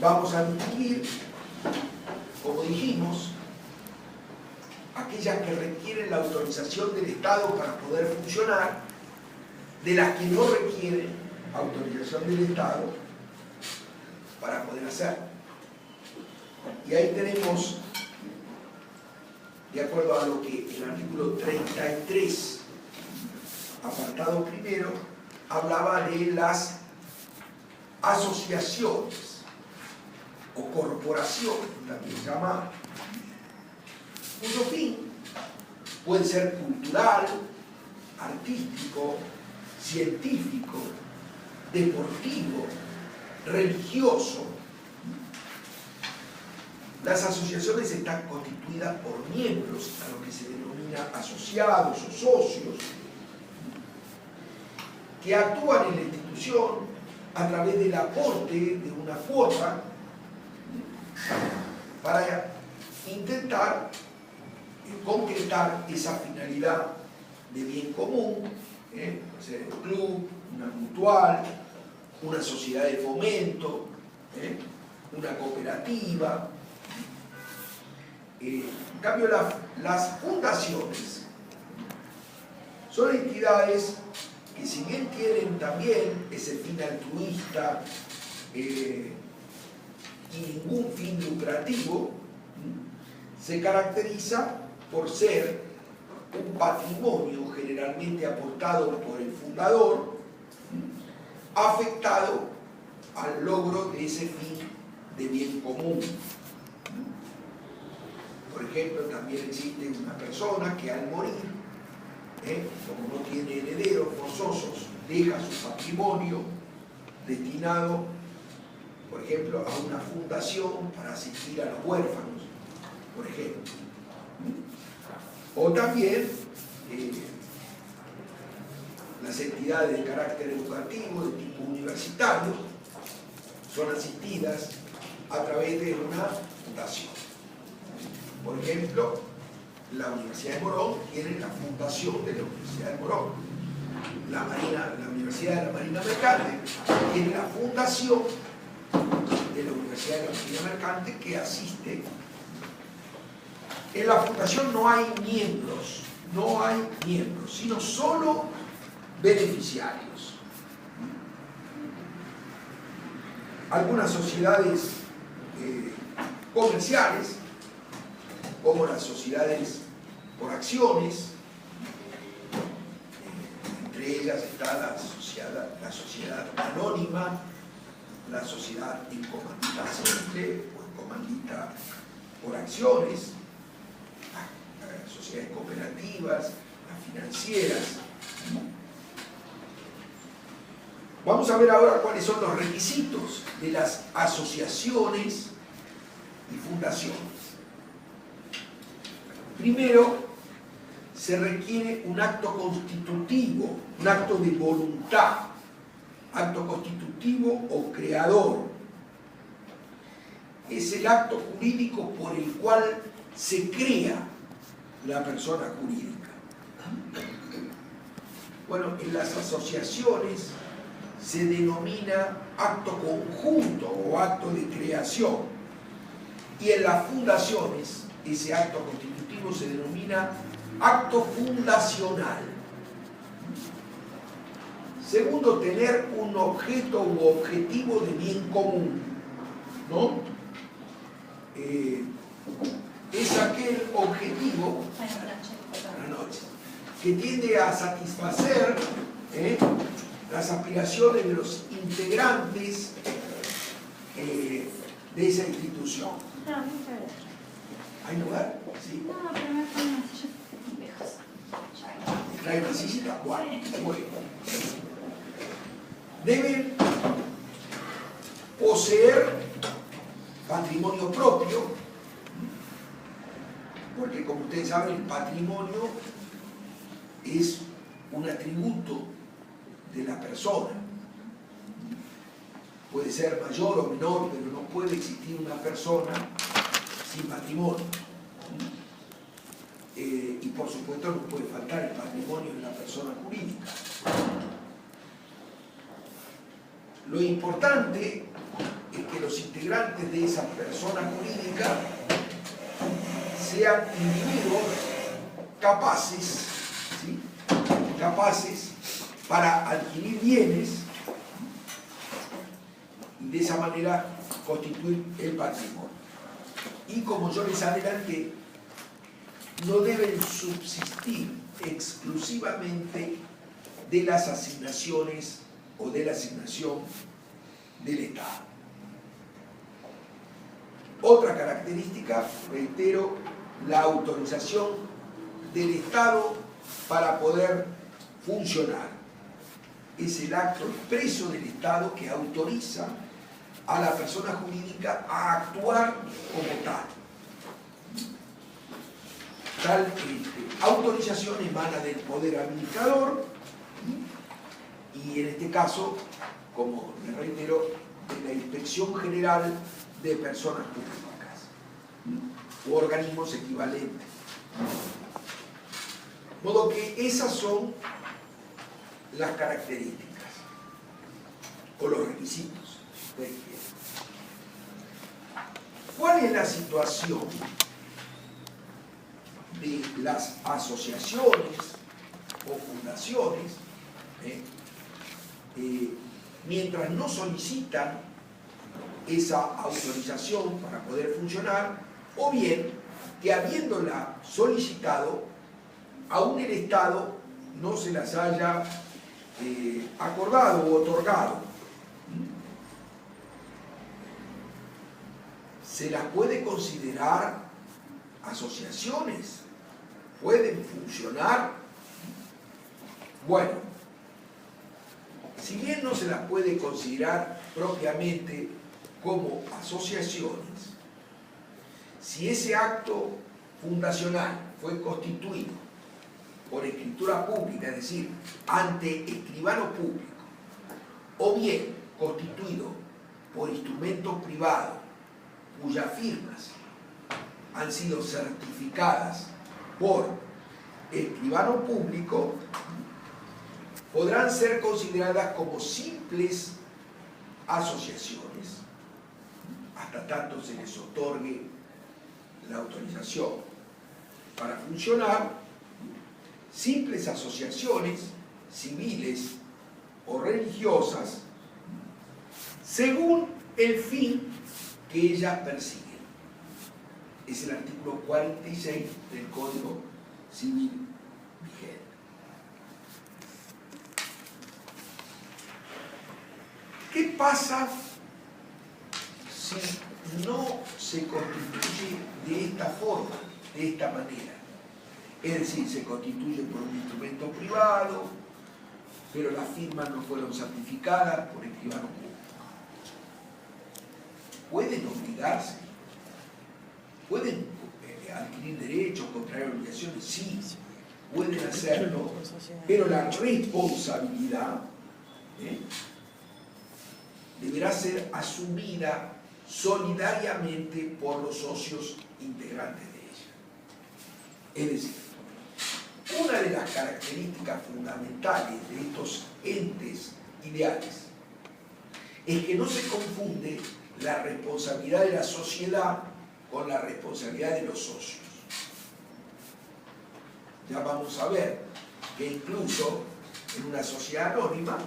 Vamos a distinguir, como dijimos, aquellas que requieren la autorización del Estado para poder funcionar, de las que no requieren autorización del Estado para poder hacer. Y ahí tenemos, de acuerdo a lo que el artículo 33, apartado primero, hablaba de las asociaciones o corporaciones, también se llama, cuyo fin puede ser cultural, artístico, científico, deportivo, religioso. Las asociaciones están constituidas por miembros, a lo que se denomina asociados o socios, que actúan en la institución a través del aporte de una cuota para intentar concretar esa finalidad de bien común, puede ser un club, una mutual, una sociedad de fomento, una cooperativa. En cambio, las fundaciones son entidades que, si bien tienen también ese fin altruista y ningún fin lucrativo, se caracteriza por ser un patrimonio generalmente aportado por el fundador, afectado al logro de ese fin de bien común. Por ejemplo, también existe una persona que al morir, como no tiene herederos forzosos, deja su patrimonio destinado, por ejemplo, a una fundación para asistir a los huérfanos, por ejemplo. O también las entidades de carácter educativo, de tipo universitario, son asistidas a través de una fundación. Por ejemplo, la Universidad de Morón tiene la fundación de la Universidad de Morón. La Universidad de la Marina Mercante tiene la fundación de la Universidad de la Marina Mercante que asiste. En la fundación no hay miembros, sino solo beneficiarios. Algunas sociedades comerciales, como las sociedades por acciones, entre ellas está la sociedad anónima, la sociedad en comandita simple o en comandita por acciones, las sociedades cooperativas, las financieras. Vamos a ver ahora cuáles son los requisitos de las asociaciones y fundaciones. Primero, se requiere un acto constitutivo, un acto de voluntad, acto constitutivo o creador. Es el acto jurídico por el cual se crea la persona jurídica. Bueno, en las asociaciones se denomina acto conjunto o acto de creación, y en las fundaciones ese acto constitutivo se denomina acto fundacional. Segundo, tener un objeto u objetivo de bien común, ¿no? Es aquel objetivo que tiende a satisfacer las aspiraciones de los integrantes de esa institución. ¿Hay lugar? Sí. No, pero me ponen unas sillas viejas. ¿Trae una sillita? Bueno, bueno. Deben poseer patrimonio propio, porque como ustedes saben, el patrimonio es un atributo de la persona. Puede ser mayor o menor, pero no puede existir una persona sin patrimonio. Y por supuesto no puede faltar el patrimonio de la persona jurídica. Lo importante es que los integrantes de esa persona jurídica sean individuos capaces, ¿sí? Capaces para adquirir bienes y de esa manera constituir el patrimonio. Y como yo les adelanté, no deben subsistir exclusivamente de las asignaciones o de la asignación del Estado. Otra característica, reitero, la autorización del Estado para poder funcionar. Es el acto expreso del Estado que autoriza a la persona jurídica a actuar como tal. Tal autorización emana del poder administrador y en este caso, como les reitero, de la Inspección General de Personas Públicas u organismos equivalentes. De modo que esas son las características o los requisitos. ¿Cuál es la situación de las asociaciones o fundaciones mientras no solicitan esa autorización para poder funcionar, o bien que habiéndola solicitado, aún el Estado no se las haya acordado o otorgado. Se las puede considerar asociaciones, pueden funcionar. Bueno, si bien no se las puede considerar propiamente como asociaciones, si ese acto fundacional fue constituido por escritura pública, es decir, ante escribano público, o bien constituido por instrumentos privados cuyas firmas han sido certificadas por escribano público, podrán ser consideradas como simples asociaciones, hasta tanto se les otorgue la autorización para funcionar, simples asociaciones civiles o religiosas, según el fin que ellas persiguen. Es el artículo 46 del Código Civil vigente. ¿Qué pasa si no se constituye de esta forma, de esta manera? Es decir, se constituye por un instrumento privado, pero las firmas no fueron certificadas por escribano público. ¿Pueden obligarse? ¿Pueden adquirir derechos, contraer obligaciones? Sí, pueden hacerlo, pero la responsabilidad deberá ser asumida solidariamente por los socios integrantes de ella. Es decir, una de las características fundamentales de estos entes ideales es que no se confunde la responsabilidad de la sociedad con la responsabilidad de los socios. Ya vamos a ver que incluso en una sociedad anónima,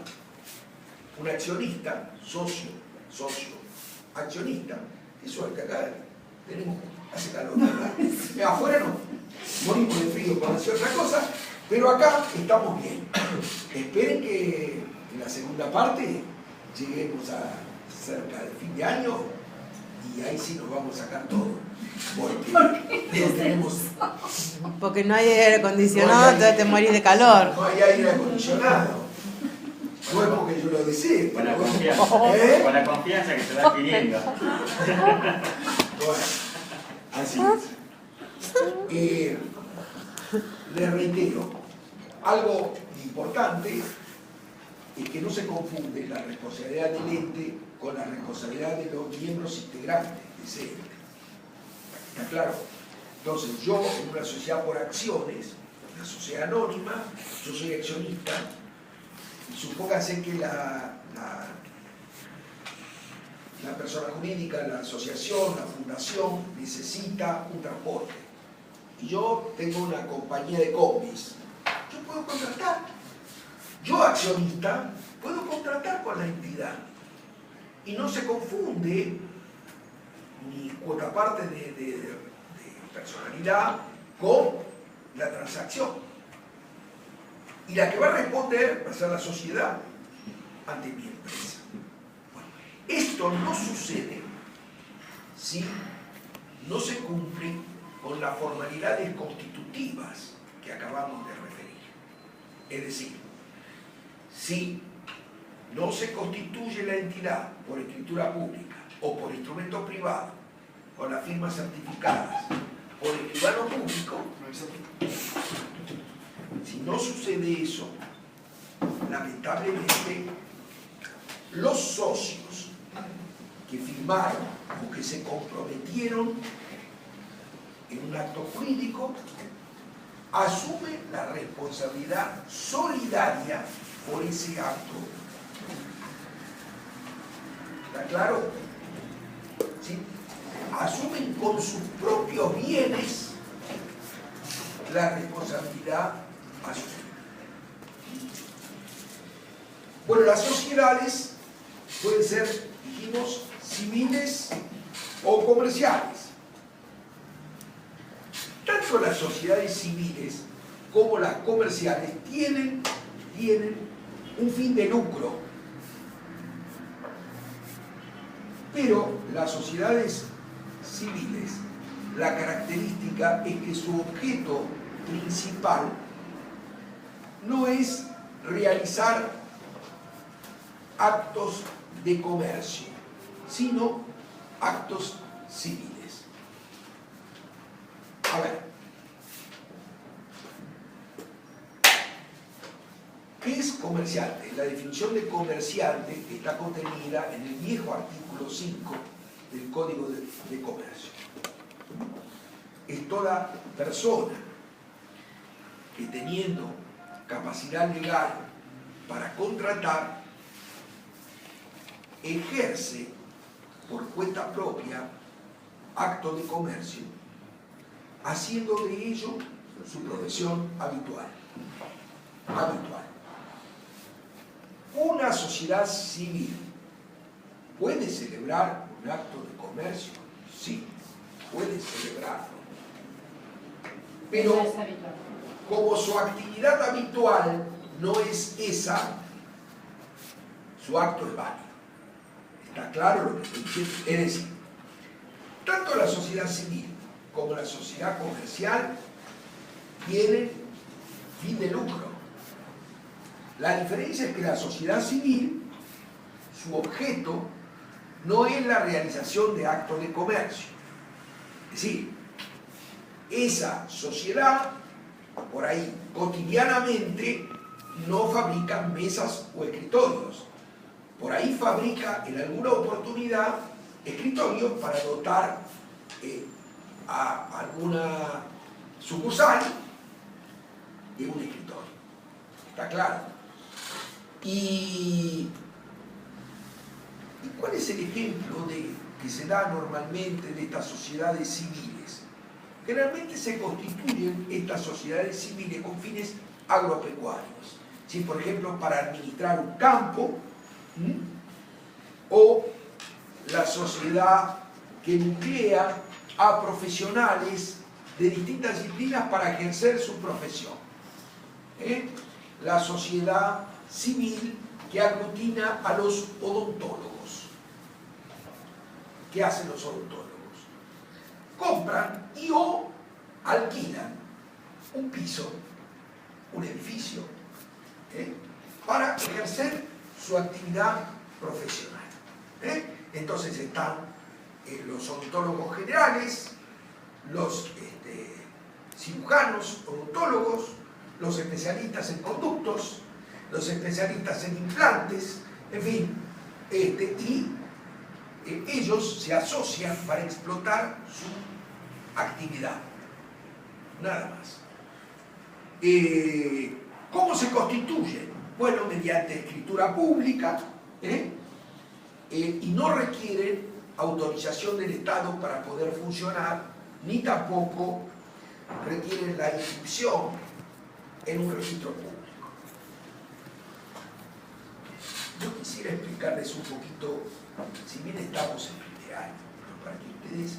un accionista, socio, accionista, eso es que acá tenemos, hace calor, ¿verdad? Afuera no, morimos de frío por hacer otra cosa, pero acá estamos bien. Esperen que en la segunda parte lleguemos a cerca del fin de año y ahí sí nos vamos a sacar todo. Porque no tenemos... Porque no hay aire acondicionado, entonces te morís de calor. No hay aire acondicionado. No es porque yo lo desee. Con la confianza, con la confianza que se va adquiriendo. Bueno, así es. Les reitero, algo importante es que no se confunde la responsabilidad del ente con la responsabilidad de los miembros integrantes de ese ente. ¿Está claro? Entonces, yo en una sociedad por acciones, una sociedad anónima, yo soy accionista, y supóngase que la persona jurídica, la asociación, la fundación, necesita un transporte. Y yo tengo una compañía de combis. Yo puedo contratar. Yo, accionista, puedo contratar con la entidad. Y no se confunde mi cuota parte de personalidad con la transacción. Y la que va a responder va a ser la sociedad ante mi empresa. Bueno, esto no sucede si no se cumple con las formalidades constitutivas que acabamos de referir. Es decir, si no se constituye la entidad por escritura pública o por instrumento privado, con las firmas certificadas, por escribano público, si no sucede eso, lamentablemente, los socios que firmaron o que se comprometieron en un acto jurídico asumen la responsabilidad solidaria por ese acto. ¿Está claro? ¿Sí? Asumen con sus propios bienes la responsabilidad asumida. Bueno, las sociedades pueden ser, dijimos, civiles o comerciales. Tanto las sociedades civiles como las comerciales tienen un fin de lucro. Pero las sociedades civiles, la característica es que su objeto principal no es realizar actos de comercio, sino actos civiles. A ver, ¿qué es comerciante? La definición de comerciante está contenida en el viejo artículo 5 del Código de Comercio. Es toda persona que teniendo capacidad legal para contratar, ejerce por cuenta propia acto de comercio, haciendo de ello su profesión habitual. Una sociedad civil puede celebrar un acto de comercio, sí, puede celebrarlo, pero como su actividad habitual no es esa, su acto es válido. ¿Está claro lo que estoy diciendo? Es decir, tanto la sociedad civil como la sociedad comercial tienen fin de lucro. La diferencia es que la sociedad civil, su objeto no es la realización de actos de comercio. Es decir, esa sociedad, por ahí, cotidianamente, no fabrica mesas o escritorios. Por ahí fabrica en alguna oportunidad escritorios para dotar a alguna sucursal de un escritorio. ¿Está claro? ¿Y cuál es el ejemplo que se da normalmente de estas sociedades civiles? Generalmente se constituyen estas sociedades civiles con fines agropecuarios. ¿Sí? Por ejemplo, para administrar un campo, o la sociedad que nuclea a profesionales de distintas disciplinas para ejercer su profesión. La sociedad civil que aglutina a los odontólogos. ¿Qué hacen los odontólogos? Compran y o alquilan un piso, un edificio, para ejercer su actividad profesional. Entonces están los odontólogos generales, los cirujanos odontólogos, los especialistas en conductos, los especialistas en implantes, en fin, y ellos se asocian para explotar su actividad. Nada más. ¿Cómo se constituyen? Bueno, mediante escritura pública, y no requieren autorización del Estado para poder funcionar, ni tampoco requieren la inscripción en un registro público. Yo quisiera explicarles un poquito, si bien estamos en primer año, pero para que ustedes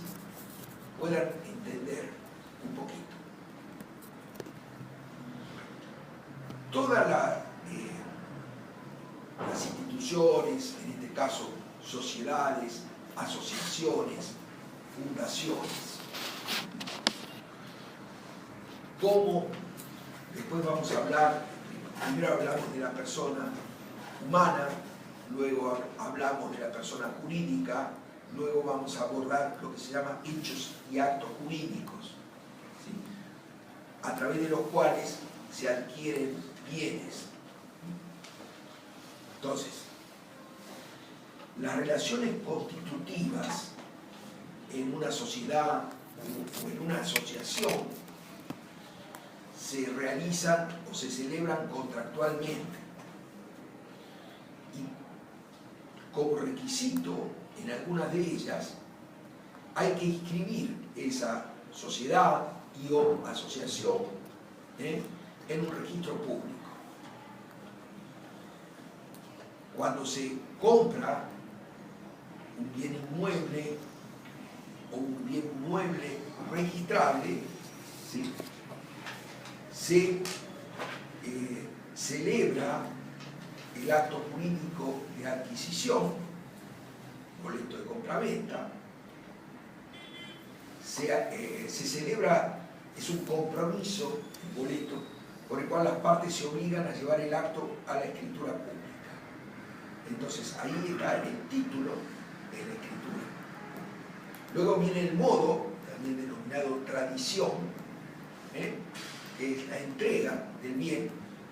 puedan entender un poquito. Todas las instituciones, en este caso sociedades, asociaciones, fundaciones, como después vamos a hablar, primero hablamos de la persona humana, luego hablamos de la persona jurídica, luego vamos a abordar lo que se llama hechos y actos jurídicos, ¿sí? A través de los cuales se adquieren bienes. Entonces, las relaciones constitutivas en una sociedad o en una asociación se realizan o se celebran contractualmente. Y como requisito, en algunas de ellas, hay que inscribir esa sociedad y o asociación en un registro público. cuando se compra un bien inmueble o un bien mueble registrable, ¿sí?, se celebra el acto jurídico de adquisición, boleto de compraventa, se celebra, es un compromiso, un boleto, por el cual las partes se obligan a llevar el acto a la escritura pública. Entonces ahí está el título de la escritura. Luego viene el modo, también denominado tradición, que es la entrega del bien,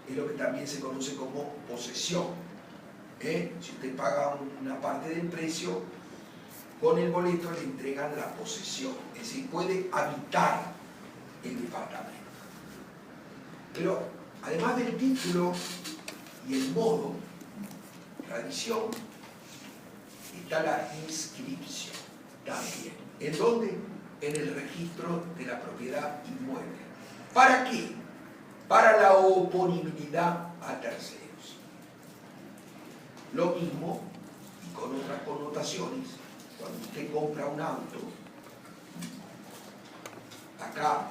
es lo que también se conoce como posesión. Si usted paga una parte del precio, con el boleto le entregan la posesión, es decir, puede habitar el departamento. Pero además del título y el modo, tradición, está la inscripción también. ¿En dónde? En el registro de la propiedad inmueble. ¿Para qué? Para la oponibilidad a terceros. Lo mismo, y con otras connotaciones, cuando usted compra un auto, acá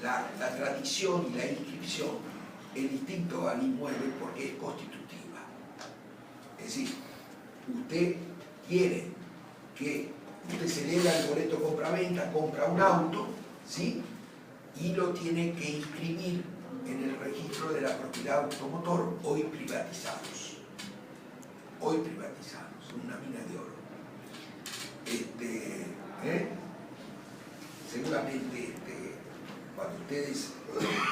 la tradición y la inscripción es distinto al inmueble porque es constitutiva. Es decir, usted quiere que usted celebra el boleto de compraventa, compra un auto, ¿sí?, y lo tiene que inscribir en el registro de la propiedad automotor, hoy privatizados. Hoy privatizados, una mina de oro. Seguramente cuando ustedes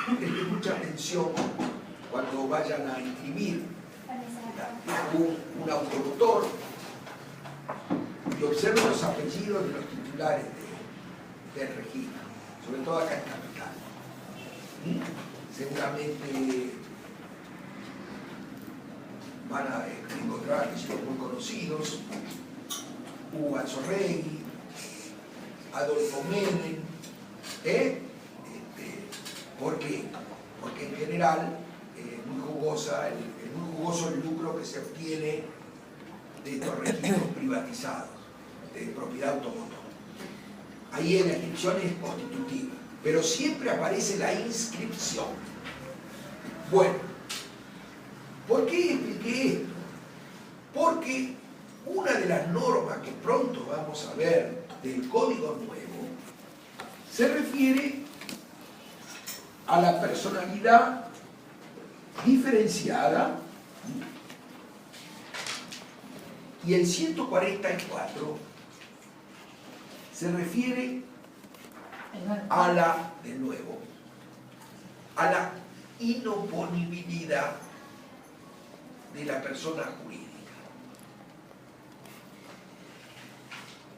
presten mucha atención cuando vayan a inscribir un automotor y observen los apellidos de los titulares del registro, sobre todo acá en Capital. Seguramente van a encontrar apellidos muy conocidos: Hugo Alzorregui, Adolfo Menem. ¿Por qué? Porque en general es muy jugoso el lucro que se obtiene de estos registros privatizados de propiedad automotor. Ahí en la inscripción es constitutiva, pero siempre aparece la inscripción. Bueno, ¿por qué expliqué esto? Porque una de las normas que pronto vamos a ver del Código Nuevo se refiere a la personalidad diferenciada, y el 144 se refiere a la, de nuevo, a la inoponibilidad de la persona jurídica.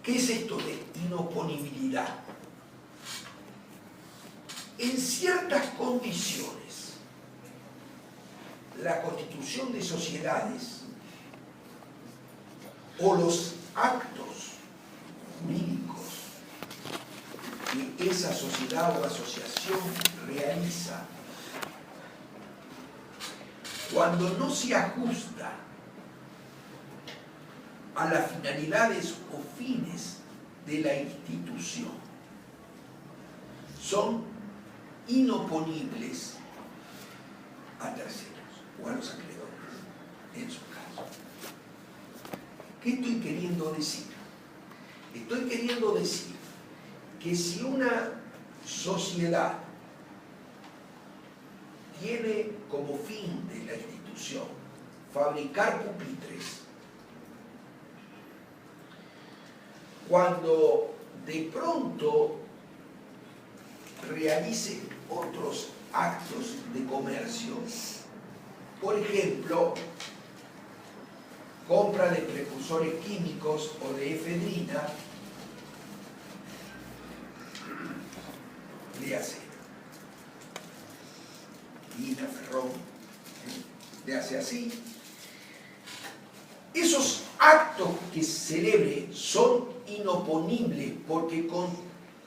¿Qué es esto de inoponibilidad? En ciertas condiciones, la constitución de sociedades o los actos jurídicos que esa sociedad o asociación realiza, cuando no se ajusta a las finalidades o fines de la institución, son inoponibles a terceros o a los acreedores, en su caso. ¿Qué estoy queriendo decir? Estoy queriendo decir que si una sociedad tiene como fin de la institución fabricar pupitres, cuando de pronto realice otros actos de comercio, por ejemplo, compra de precursores químicos o de efedrina, léase Lina, Ferrón, léase así. Esos actos que celebre son inoponibles, porque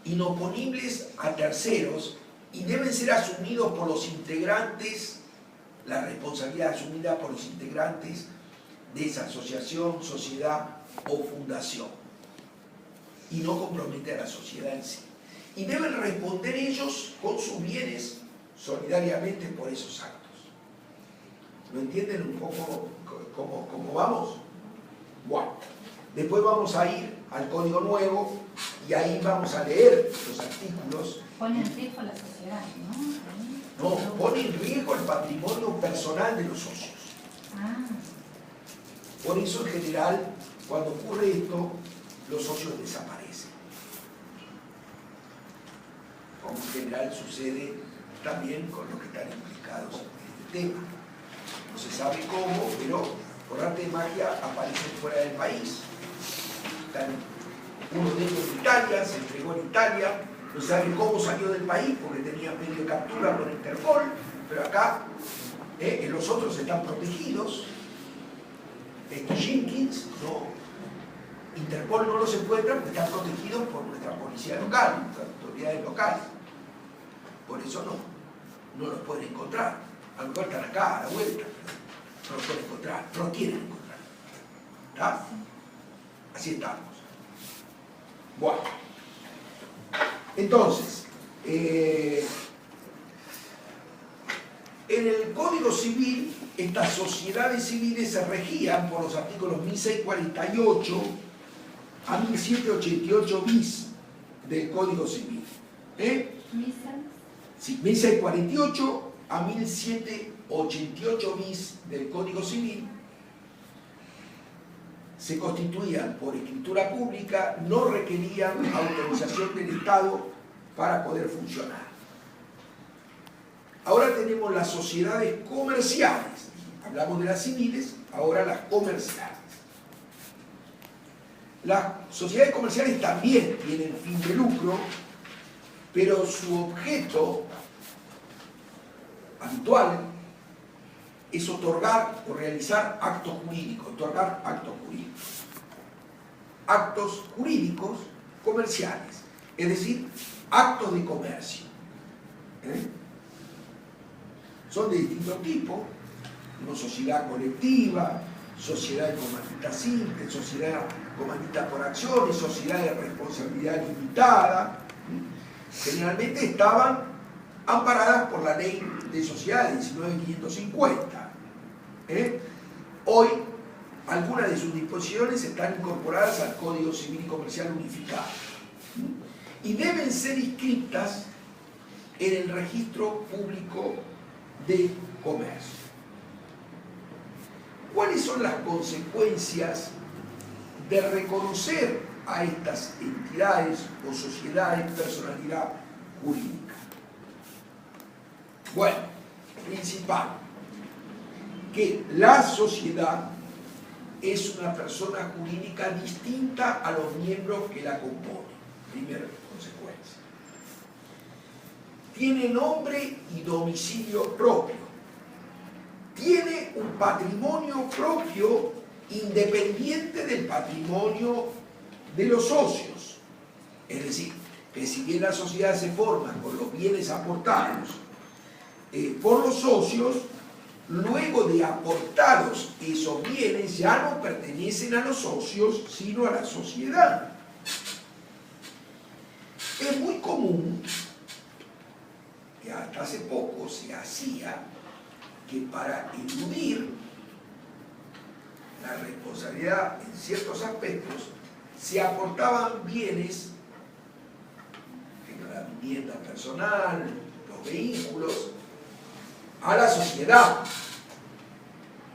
inoponibles a terceros, y deben ser asumidos por los integrantes, la responsabilidad asumida por los integrantes de esa asociación, sociedad o fundación y no compromete a la sociedad en sí. Y deben responder ellos con sus bienes solidariamente por esos actos. ¿Lo entienden un poco cómo vamos? Bueno, después vamos a ir al Código Nuevo y ahí vamos a leer los artículos. Pone en riesgo la sociedad, ¿no? No, pone en riesgo el patrimonio personal de los socios. Ah, Por eso, en general, cuando ocurre esto, los socios desaparecen. Como en general sucede también con los que están implicados en este tema. No se sabe cómo, pero por arte de magia aparecen fuera del país. Están uno de ellos en Italia, se entregó en Italia, no se sabe cómo salió del país porque tenía medio de captura con Interpol, pero acá los otros están protegidos. Jenkins, no, Interpol no los encuentra porque están protegidos por nuestra policía local, nuestras autoridades locales. Por eso no los pueden encontrar. A lo mejor están acá, a la vuelta, no los pueden encontrar, no los quieren encontrar. ¿Está? Así estamos. Bueno. Entonces, en el Código Civil, estas sociedades civiles se regían por los artículos 1648 a 1788 bis del Código Civil. Sí, 1648 a 1788 bis del Código Civil se constituían por escritura pública, no requerían autorización del Estado para poder funcionar. Ahora tenemos las sociedades comerciales, hablamos de las civiles, ahora las comerciales. Las sociedades comerciales también tienen fin de lucro, pero su objeto habitual es otorgar o realizar actos jurídicos, actos jurídicos comerciales, es decir, actos de comercio. Son de distintos tipos, una sociedad colectiva, sociedad de comandita simple, sociedad comandita por acciones, sociedad de responsabilidad limitada. Generalmente estaban amparadas por la ley de sociedades 19.550. Hoy, algunas de sus disposiciones están incorporadas al Código Civil y Comercial Unificado y deben ser inscritas en el registro público de comercio. ¿Cuáles son las consecuencias de reconocer a estas entidades o sociedades personalidad jurídica? Bueno, principal, que la sociedad es una persona jurídica distinta a los miembros que la componen. Primera consecuencia. Tiene nombre y domicilio propio. Tiene un patrimonio propio independiente del patrimonio de los socios. Es decir, que si bien la sociedad se forma con los bienes aportados por los socios, luego de aportados esos bienes ya no pertenecen a los socios, sino a la sociedad. Es muy común que hasta hace poco se hacía que para eludir la responsabilidad en ciertos aspectos se aportaban bienes, la vivienda personal, los vehículos, a la sociedad.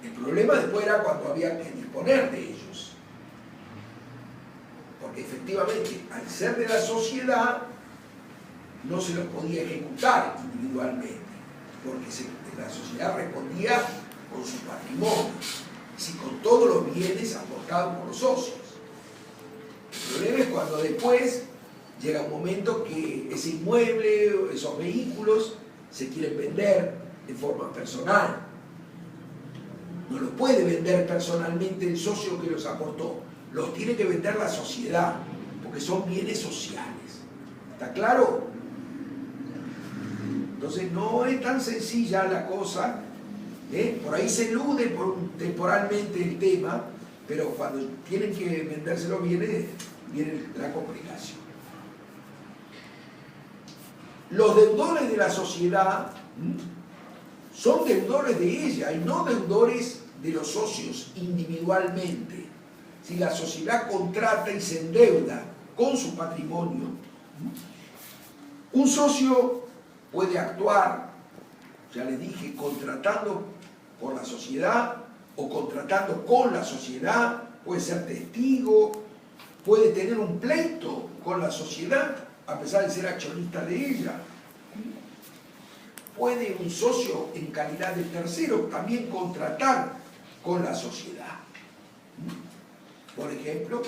El problema después era cuando había que disponer de ellos. Porque efectivamente, al ser de la sociedad, no se los podía ejecutar individualmente, porque la sociedad respondía con su patrimonio, si con todos los bienes aportados por los socios. El problema es cuando después llega un momento que ese inmueble o esos vehículos se quieren vender de forma personal. No los puede vender personalmente el socio que los aportó, los tiene que vender la sociedad, porque son bienes sociales. ¿Está claro? Entonces no es tan sencilla la cosa Por ahí se elude temporalmente el tema, pero cuando tienen que vendérselo viene la complicación. Los deudores de la sociedad son deudores de ella y no deudores de los socios individualmente. Si la sociedad contrata y se endeuda con su patrimonio, un socio puede actuar, ya les dije, contratando por la sociedad o contratando con la sociedad, puede ser testigo, puede tener un pleito con la sociedad a pesar de ser accionista de ella. Puede un socio en calidad de tercero también contratar con la sociedad. Por ejemplo,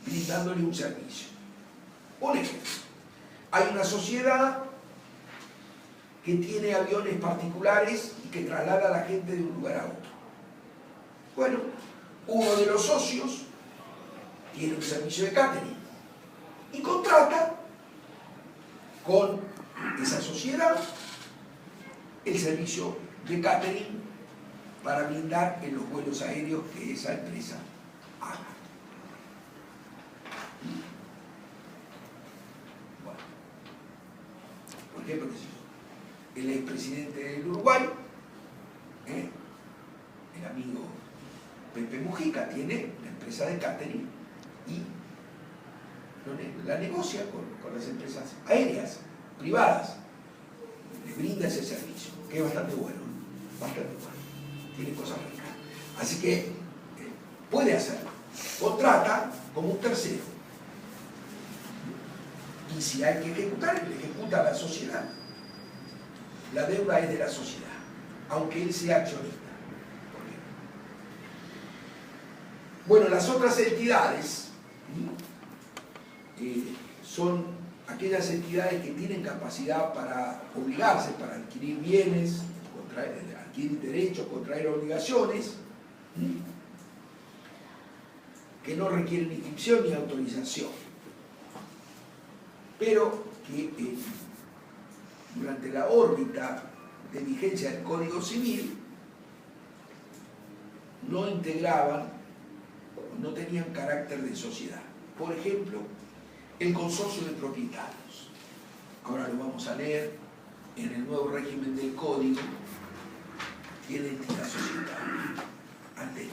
brindándole un servicio. Un ejemplo, hay una sociedad que tiene aviones particulares y que traslada a la gente de un lugar a otro. Bueno, uno de los socios tiene un servicio de catering y contrata con esa sociedad el servicio de catering para brindar en los vuelos aéreos que esa empresa haga. Bueno, por ejemplo, el expresidente del Uruguay, el amigo Pepe Mujica, tiene una empresa de catering y la negocia con las empresas aéreas, privadas, le brinda ese servicio, que es bastante bueno, tiene cosas ricas. Así que puede hacerlo, contrata como un tercero. Y si hay que ejecutar, le ejecuta la sociedad. La deuda es de la sociedad, aunque él sea accionista. Bueno, las otras entidades son aquellas entidades que tienen capacidad para obligarse, para adquirir bienes, adquirir derechos, contraer obligaciones, que no requieren inscripción ni autorización, pero que durante la órbita de vigencia del Código Civil no integraban, no tenían carácter de sociedad. Por ejemplo, el consorcio de propietarios. Ahora lo vamos a leer en el nuevo régimen del Código, tiene entidad societaria. Antes no.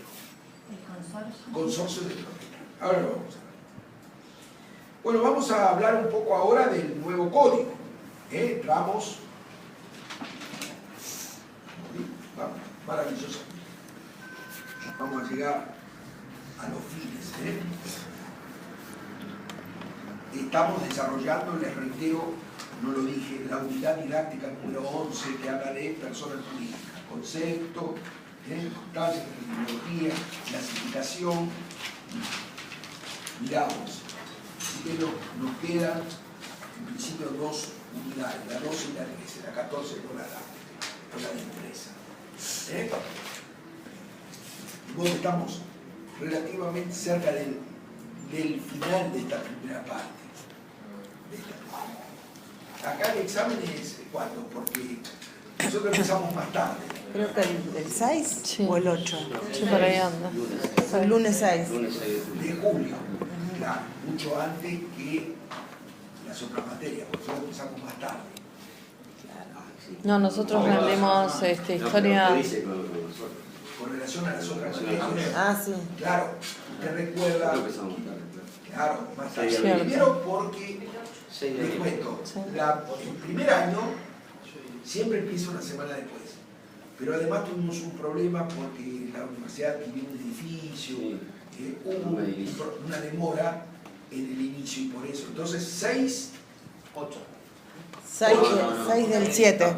¿El consorcio? Consorcio de propietarios. Ahora lo vamos a ver. Bueno, vamos a hablar un poco ahora del nuevo Código. Entramos. Vamos, maravilloso. Vamos a llegar a los fines. Estamos desarrollando, les reitero, no lo dije, la unidad didáctica número 11 que habla de personas jurídicas, concepto, constancia, terminología, clasificación. Miramos, así que nos quedan en principio dos unidades, la 12 y la 13, la 14 con la de empresa. Bueno, estamos relativamente cerca del final de esta primera parte. Acá el examen es ¿cuándo? Porque nosotros empezamos más tarde. Creo que el 6 Sí. o el 8. Sí, por ahí anda. El lunes 6. De julio, claro, mucho antes que las otras materias, porque nosotros empezamos más tarde. No, nosotros rendimos historia. Con relación a las otras materias. Ah, sí. Claro, usted recuerda, claro, más tarde. Cierto. Primero porque, les cuento, Sí. el primer año siempre empieza una semana después. Pero además tuvimos un problema porque la universidad adquirió un edificio, hubo una demora en el inicio y por eso. Entonces, 6, 6 del 7.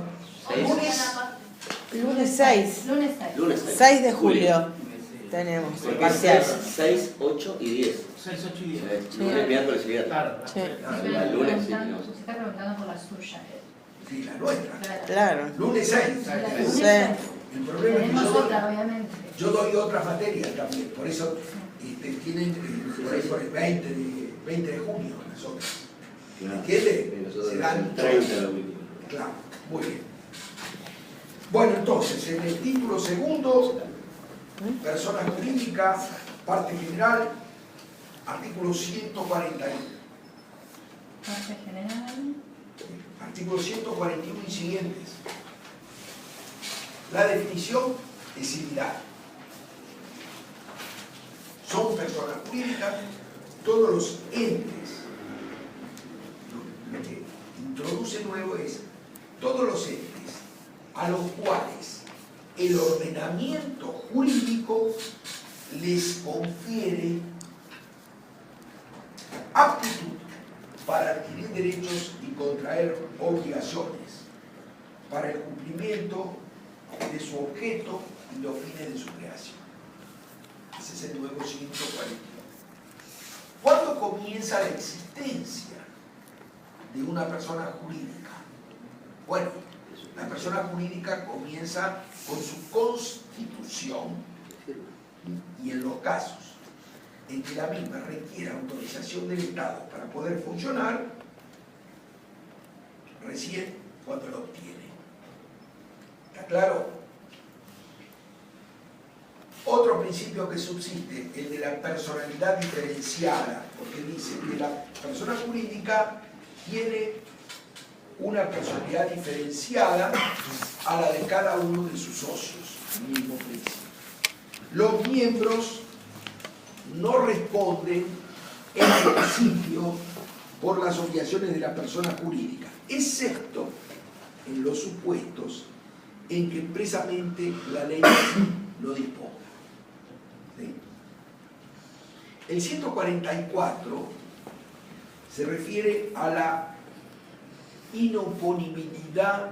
Lunes 6. Lunes 6. 6 de julio tenemos parcial. 6, 8 y 10. 6, 8 y 10. Lunes, miércoles y viernes. Claro. Sí. El lunes sí tenemos. Se está preguntando por la suya. sí, la nuestra. Claro. Lunes 6. Sí. El problema es que Tenemos otra, obviamente. yo doy otras materias también, por eso tienen por ahí por el 20 de junio las otras. Claro. ¿Entiende? Nosotros Se dan 30 la última. Claro, muy bien. Bueno, entonces, en el título segundo, persona jurídica, parte general, artículo 141. Parte general. Artículo 141 y siguientes. La definición es similar. Son personas jurídicas todos los entes. Lo que introduce nuevo es todos los entes a los cuales el ordenamiento jurídico les confiere aptitud para adquirir derechos y contraer obligaciones para el cumplimiento de su objeto y los fines de su creación. Ese es el nuevo 141. ¿Cuándo comienza la existencia de una persona jurídica? Bueno, la persona jurídica comienza con su constitución y en los casos en que la misma requiere autorización del Estado para poder funcionar, recién cuando lo obtiene. ¿Está claro? Otro principio que subsiste, el de la personalidad diferenciada, porque dice que la persona jurídica tiene una personalidad diferenciada a la de cada uno de sus socios, el mismo principio. Los miembros no responden en principio por las obligaciones de la persona jurídica, excepto en los supuestos en que expresamente la ley lo disponga. ¿Sí? El 144 se refiere a la inoponibilidad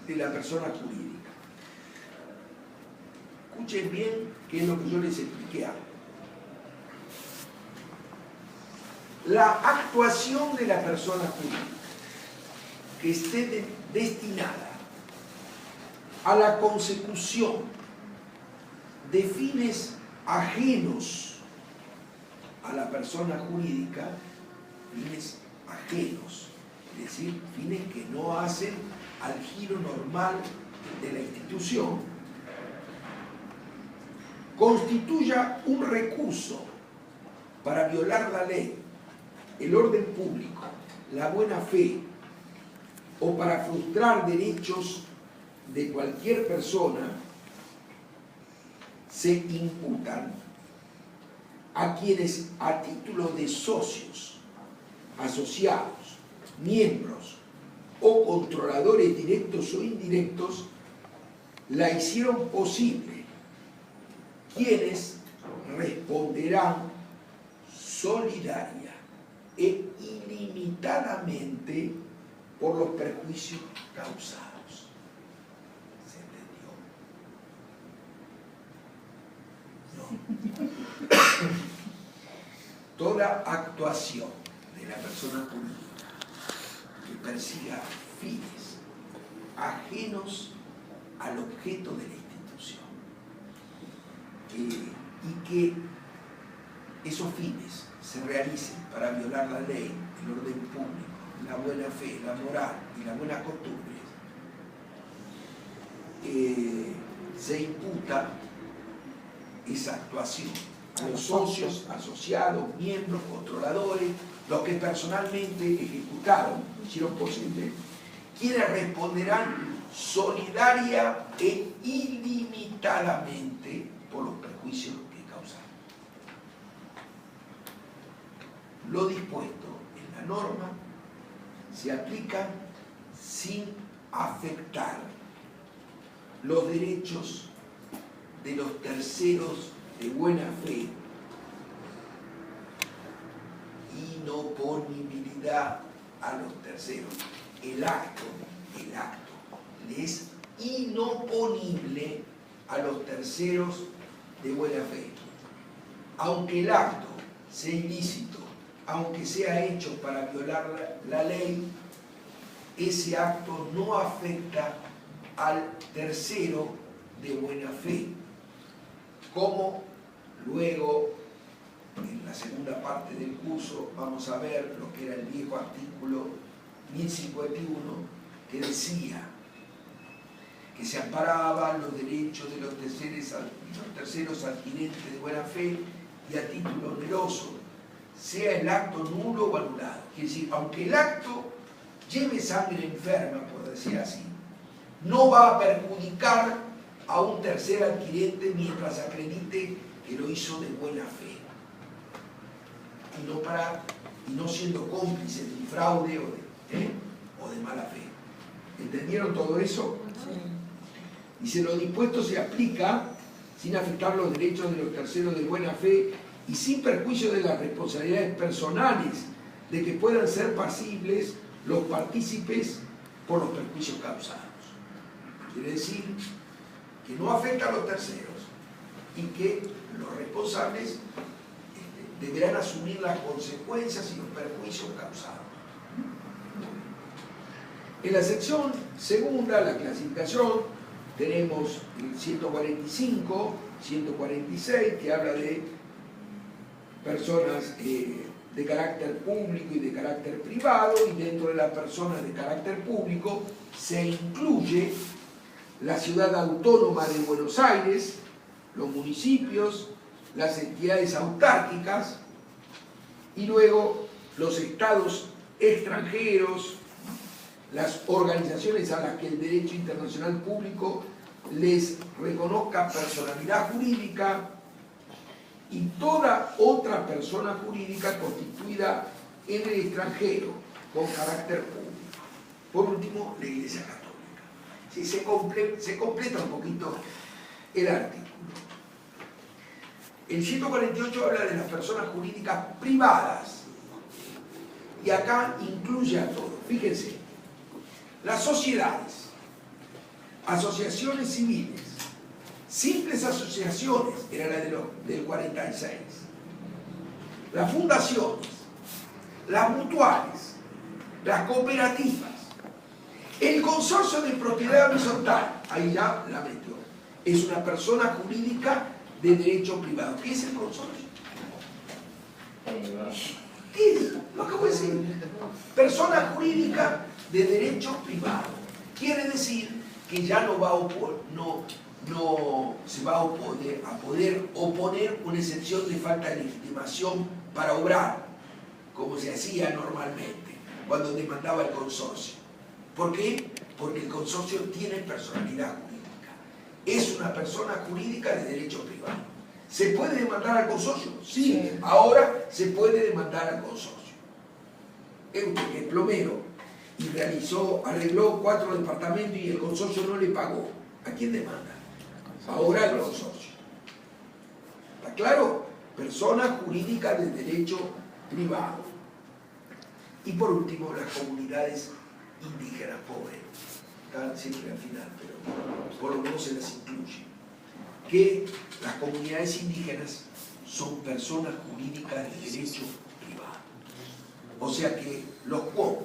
de la persona jurídica. Escuchen bien qué es lo que yo les expliqué antes. La actuación de la persona jurídica que esté destinada a la consecución de fines ajenos a la persona jurídica, fines ajenos, es decir, fines que no hacen al giro normal de la institución, constituya un recurso para violar la ley, el orden público, la buena fe, o para frustrar derechos de cualquier persona, se imputan a quienes a título de socios, asociados, miembros o controladores directos o indirectos la hicieron posible, quienes responderán solidaria e ilimitadamente por los perjuicios causados. ¿Se entendió? No. Toda actuación de la persona jurídica que persiga fines ajenos al objeto de la institución y que esos fines se realicen para violar la ley, el orden público, la buena fe, la moral y las buenas costumbres, se imputa esa actuación a los socios, asociados, miembros, controladores, los que personalmente ejecutaron, hicieron posible, quienes responderán solidaria e ilimitadamente por los perjuicios que causaron. Lo dispuesto en la norma se aplica sin afectar los derechos de los terceros de buena fe, inoponibilidad a los terceros. El acto le es inoponible a los terceros de buena fe. Aunque el acto sea ilícito, aunque sea hecho para violar la ley, ese acto no afecta al tercero de buena fe, como luego en la segunda parte del curso vamos a ver lo que era el viejo artículo 1051, que decía: que se amparaban los derechos de los terceros adquirentes de buena fe y a título oneroso, sea el acto nulo o anulado. Es decir, aunque el acto lleve sangre enferma, por decir así, no va a perjudicar a un tercer adquirente mientras acredite que lo hizo de buena fe y no siendo cómplice de un fraude o de mala fe. ¿Entendieron todo eso? Sí. Dice, lo dispuesto se aplica sin afectar los derechos de los terceros de buena fe y sin perjuicio de las responsabilidades personales de que puedan ser pasibles los partícipes por los perjuicios causados. Quiere decir que no afecta a los terceros y que los responsables deberán asumir las consecuencias y los perjuicios causados. En la sección segunda, la clasificación, tenemos el 145, 146, que habla de personas de carácter público y de carácter privado, y dentro de las personas de carácter público se incluye la ciudad autónoma de Buenos Aires, los municipios, las entidades autárquicas y luego los estados extranjeros, las organizaciones a las que el derecho internacional público les reconozca personalidad jurídica y toda otra persona jurídica constituida en el extranjero con carácter público. Por último, la Iglesia Católica. Sí, se completa un poquito el artículo. El 148 habla de las personas jurídicas privadas y acá incluye a todos. Fíjense, las sociedades, asociaciones civiles, simples asociaciones, era la del 46, las fundaciones, las mutuales, las cooperativas, el consorcio de propiedad horizontal, ahí ya la metió, es una persona jurídica de derecho privado. ¿Qué es el consorcio? ¿Qué es? Lo acabo de decir. Persona jurídica de derecho privado. Quiere decir que ya no se va a poder oponer una excepción de falta de legitimación para obrar, como se hacía normalmente, cuando demandaba el consorcio. ¿Por qué? Porque el consorcio tiene personalidad jurídica. Es una persona jurídica de derecho privado. ¿Se puede demandar al consorcio? Sí, ahora se puede demandar al consorcio. Es usted que es plomero y arregló 4 departamentos y el consorcio no le pagó. ¿A quién demanda? Ahora el consorcio. ¿Está claro? Persona jurídica de derecho privado. Y por último, las comunidades indígenas pobres. Están siempre al final, pero por lo menos se las incluye. Que las comunidades indígenas son personas jurídicas de derecho privado. O sea que los CUOP,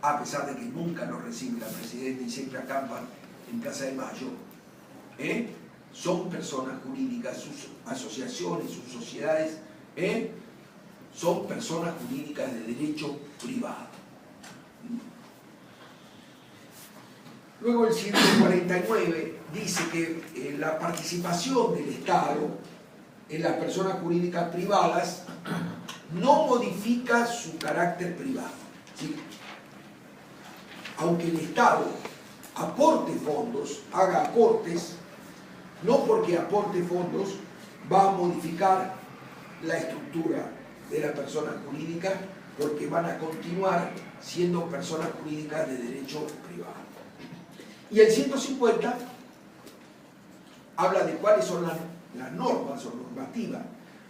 a pesar de que nunca los recibe la presidenta y siempre acampan en Plaza de Mayo, son personas jurídicas, sus asociaciones, sus sociedades, son personas jurídicas de derecho privado. Luego el 149 dice que la participación del Estado en las personas jurídicas privadas no modifica su carácter privado. ¿Sí? Aunque el Estado aporte fondos, haga aportes, no porque aporte fondos va a modificar la estructura de la persona jurídica, porque van a continuar siendo personas jurídicas de derecho privado. Y el 150 habla de cuáles son las normas o normativa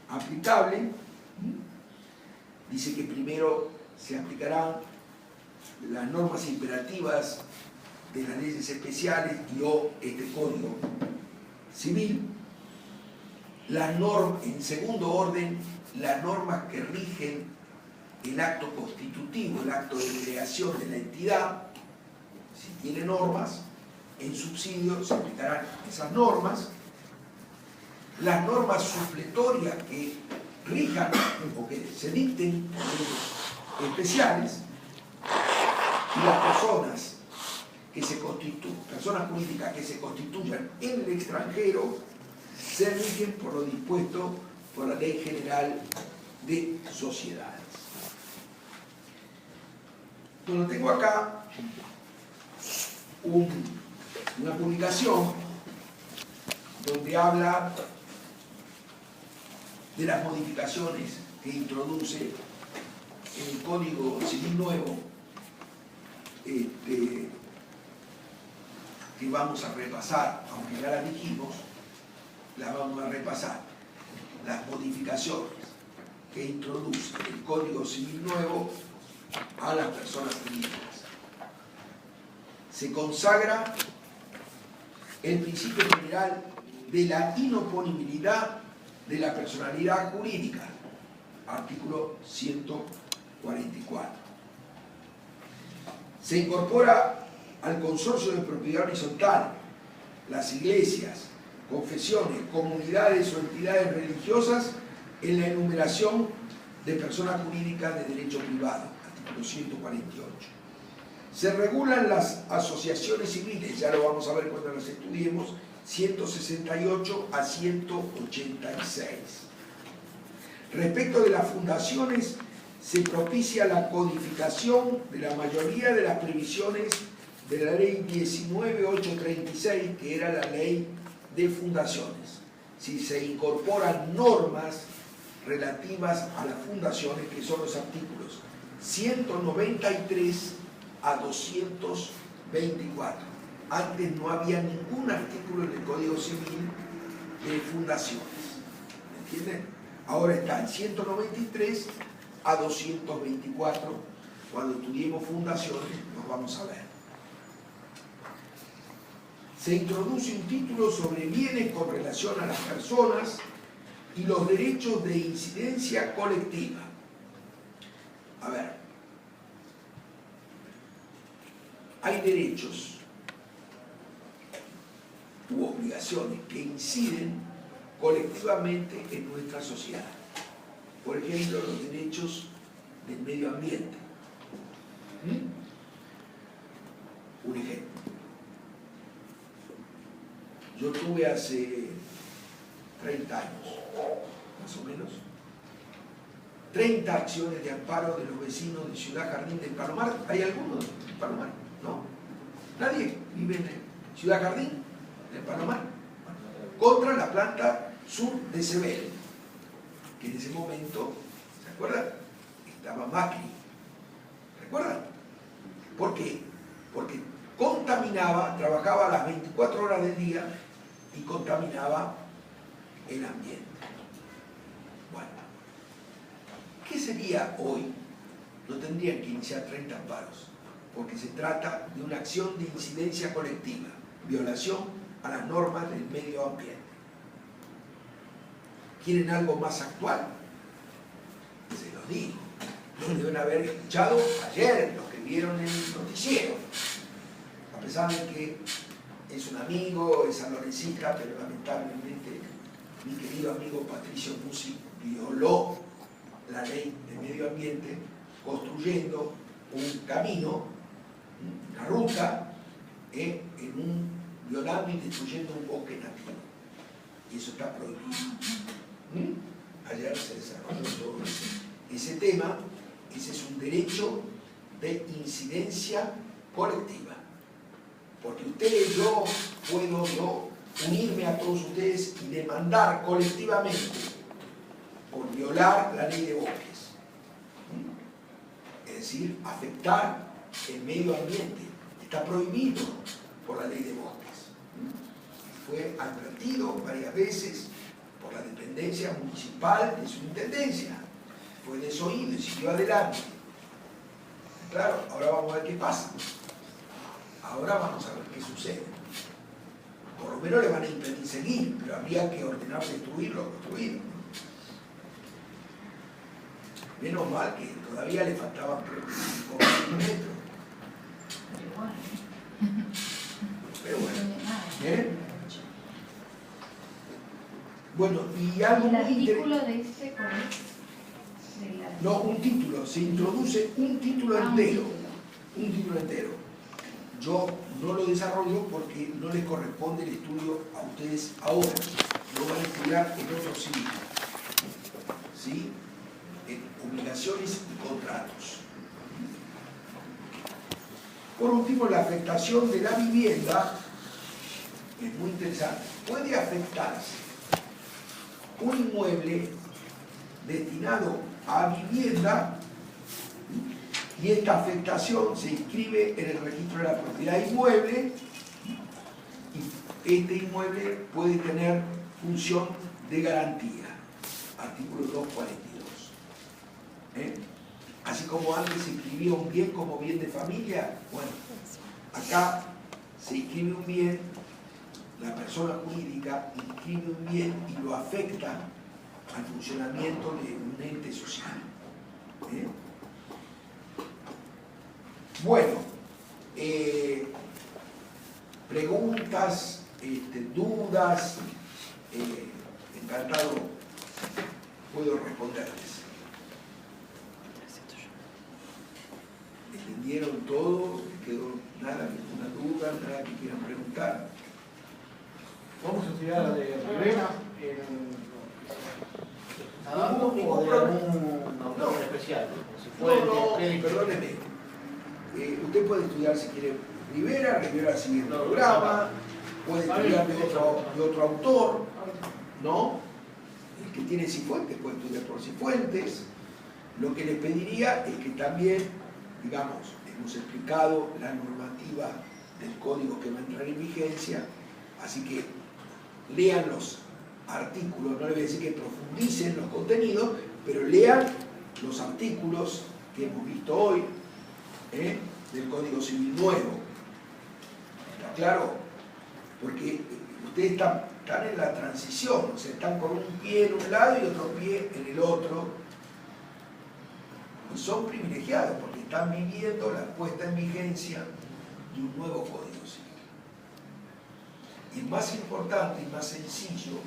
aplicable. Dice que primero se aplicarán las normas imperativas de las leyes especiales y o este código civil. En segundo orden, las normas que rigen el acto constitutivo, el acto de creación de la entidad. Si tiene normas, en subsidio se aplicarán esas normas. Las normas supletorias que rijan o que se dicten leyes especiales, y las personas personas jurídicas que se constituyan en el extranjero se rigen por lo dispuesto por la Ley General de Sociedades. Bueno, tengo acá una publicación donde habla de las modificaciones que introduce en el Código Civil nuevo, que vamos a repasar, aunque ya las dijimos, las vamos a repasar. Las modificaciones que introduce el Código Civil nuevo a las personas jurídicas. Se consagra el principio general de la inoponibilidad de la personalidad jurídica, artículo 144. Se incorpora al consorcio de propiedad horizontal las iglesias, confesiones, comunidades o entidades religiosas en la enumeración de personas jurídicas de derecho privado, artículo 148. Se regulan las asociaciones civiles, ya lo vamos a ver cuando las estudiemos, 168 a 186. Respecto de las fundaciones, se propicia la codificación de la mayoría de las previsiones de la ley 19.836, que era la ley de fundaciones. Si se incorporan normas relativas a las fundaciones, que son los artículos 193 a 224. Antes no había ningún artículo en el Código Civil de fundaciones. ¿Me entienden? Ahora está el 193 a 224. Cuando estudiemos fundaciones, nos vamos a ver. Se introduce un título sobre bienes con relación a las personas y los derechos de incidencia colectiva. A ver, hay derechos u obligaciones que inciden colectivamente en nuestra sociedad. Por ejemplo, los derechos del medio ambiente. Un ejemplo. Yo tuve hace 30 años, más o menos, 30 acciones de amparo de los vecinos de Ciudad Jardín del Palomar. ¿Hay alguno de Palomar? ¿No? ¿Nadie vive en Ciudad Jardín del Palomar? Contra la planta sur de Sebel, que en ese momento, ¿se acuerdan? Estaba Macri. ¿Recuerdan? ¿Por qué? Porque contaminaba, trabajaba las 24 horas del día y contaminaba el ambiente. Bueno, ¿qué sería hoy? No tendrían que iniciar 30 amparos, porque se trata de una acción de incidencia colectiva, violación a las normas del medio ambiente. ¿Quieren algo más actual? Se los digo. Lo deben haber escuchado ayer, los que vieron el noticiero. A pesar de que es un amigo, es sanlorencista, pero lamentablemente mi querido amigo Patricio Musi violó la ley de medio ambiente construyendo un camino, una ruta, violando y destruyendo un bosque nativo. Y eso está prohibido. Ayer se desarrolló todo ese tema. Ese es un derecho de incidencia colectiva. Porque ustedes, yo puedo unirme a todos ustedes y demandar colectivamente por violar la ley de bosques. Es decir, afectar el medio ambiente. Está prohibido por la ley de bosques. Fue advertido varias veces por la dependencia municipal de su intendencia. Fue desoído y siguió adelante. Claro, ahora vamos a ver qué pasa. Ahora vamos a ver qué sucede. Por lo menos le van a impedir seguir, pero habría que ordenar destruir lo construido. Menos mal que todavía le faltaban 5 metros. Pero bueno. Bueno, y algo ¿El muy artículo interesante. de este cuál es? No, un título. Se introduce un título entero. Un título entero. yo no lo desarrollo porque no les corresponde el estudio a ustedes ahora. Lo van a estudiar en otro ciclo. ¿Sí? En obligaciones y contratos. Por último, la afectación de la vivienda es muy interesante. Puede afectarse un inmueble destinado a vivienda y esta afectación se inscribe en el registro de la propiedad inmueble y este inmueble puede tener función de garantía. Artículo 242. Así como antes se inscribía un bien como bien de familia, bueno, acá se inscribe un bien, la persona jurídica inscribe un bien y lo afecta al funcionamiento de un ente social. Bueno, preguntas, dudas, encantado puedo responderles. ¿Entendieron todo? ¿Les quedó nada, ninguna duda, nada que quieran preguntar? ¿Vamos a estudiar la de Rivera Ningún o de problema. algún autor especial? No, perdóneme. Usted puede estudiar si quiere Rivera sigue el programa, puede estudiar de otro autor, ¿no? El que tiene Cifuentes puede estudiar por Cifuentes. Lo que les pediría es que también, digamos, hemos explicado la normativa del código que va a entrar en vigencia, así que lean los artículos, no les voy a decir que profundicen los contenidos, pero lean los artículos que hemos visto hoy del Código Civil nuevo. ¿Está claro? Porque ustedes están en la transición, o sea, están con un pie en un lado y otro pie en el otro, y son privilegiados porque están viviendo la puesta en vigencia de un nuevo Código Civil. Y es más importante y más sencillo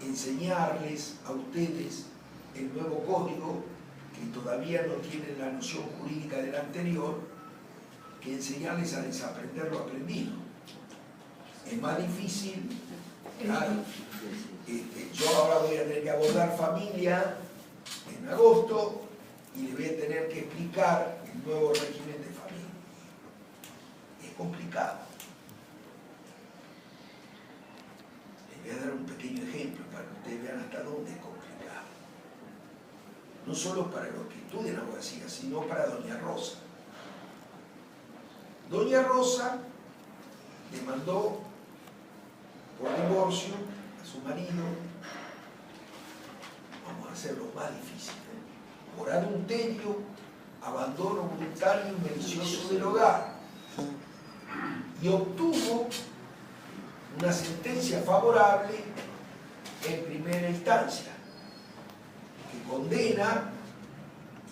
enseñarles a ustedes el nuevo código, que todavía no tienen la noción jurídica del anterior, que enseñarles a desaprender lo aprendido. Es más difícil, claro. Yo ahora voy a tener que abordar familia en agosto y les voy a tener que explicar el nuevo régimen de familia. Es complicado. Les voy a dar un pequeño ejemplo para que ustedes vean hasta dónde es complicado. No solo para los que estudian abogacía, sino para doña Rosa. Doña Rosa demandó por divorcio a su marido, vamos a hacerlo más difícil, por adulterio, abandono voluntario y malicioso del hogar, y obtuvo una sentencia favorable en primera instancia, que condena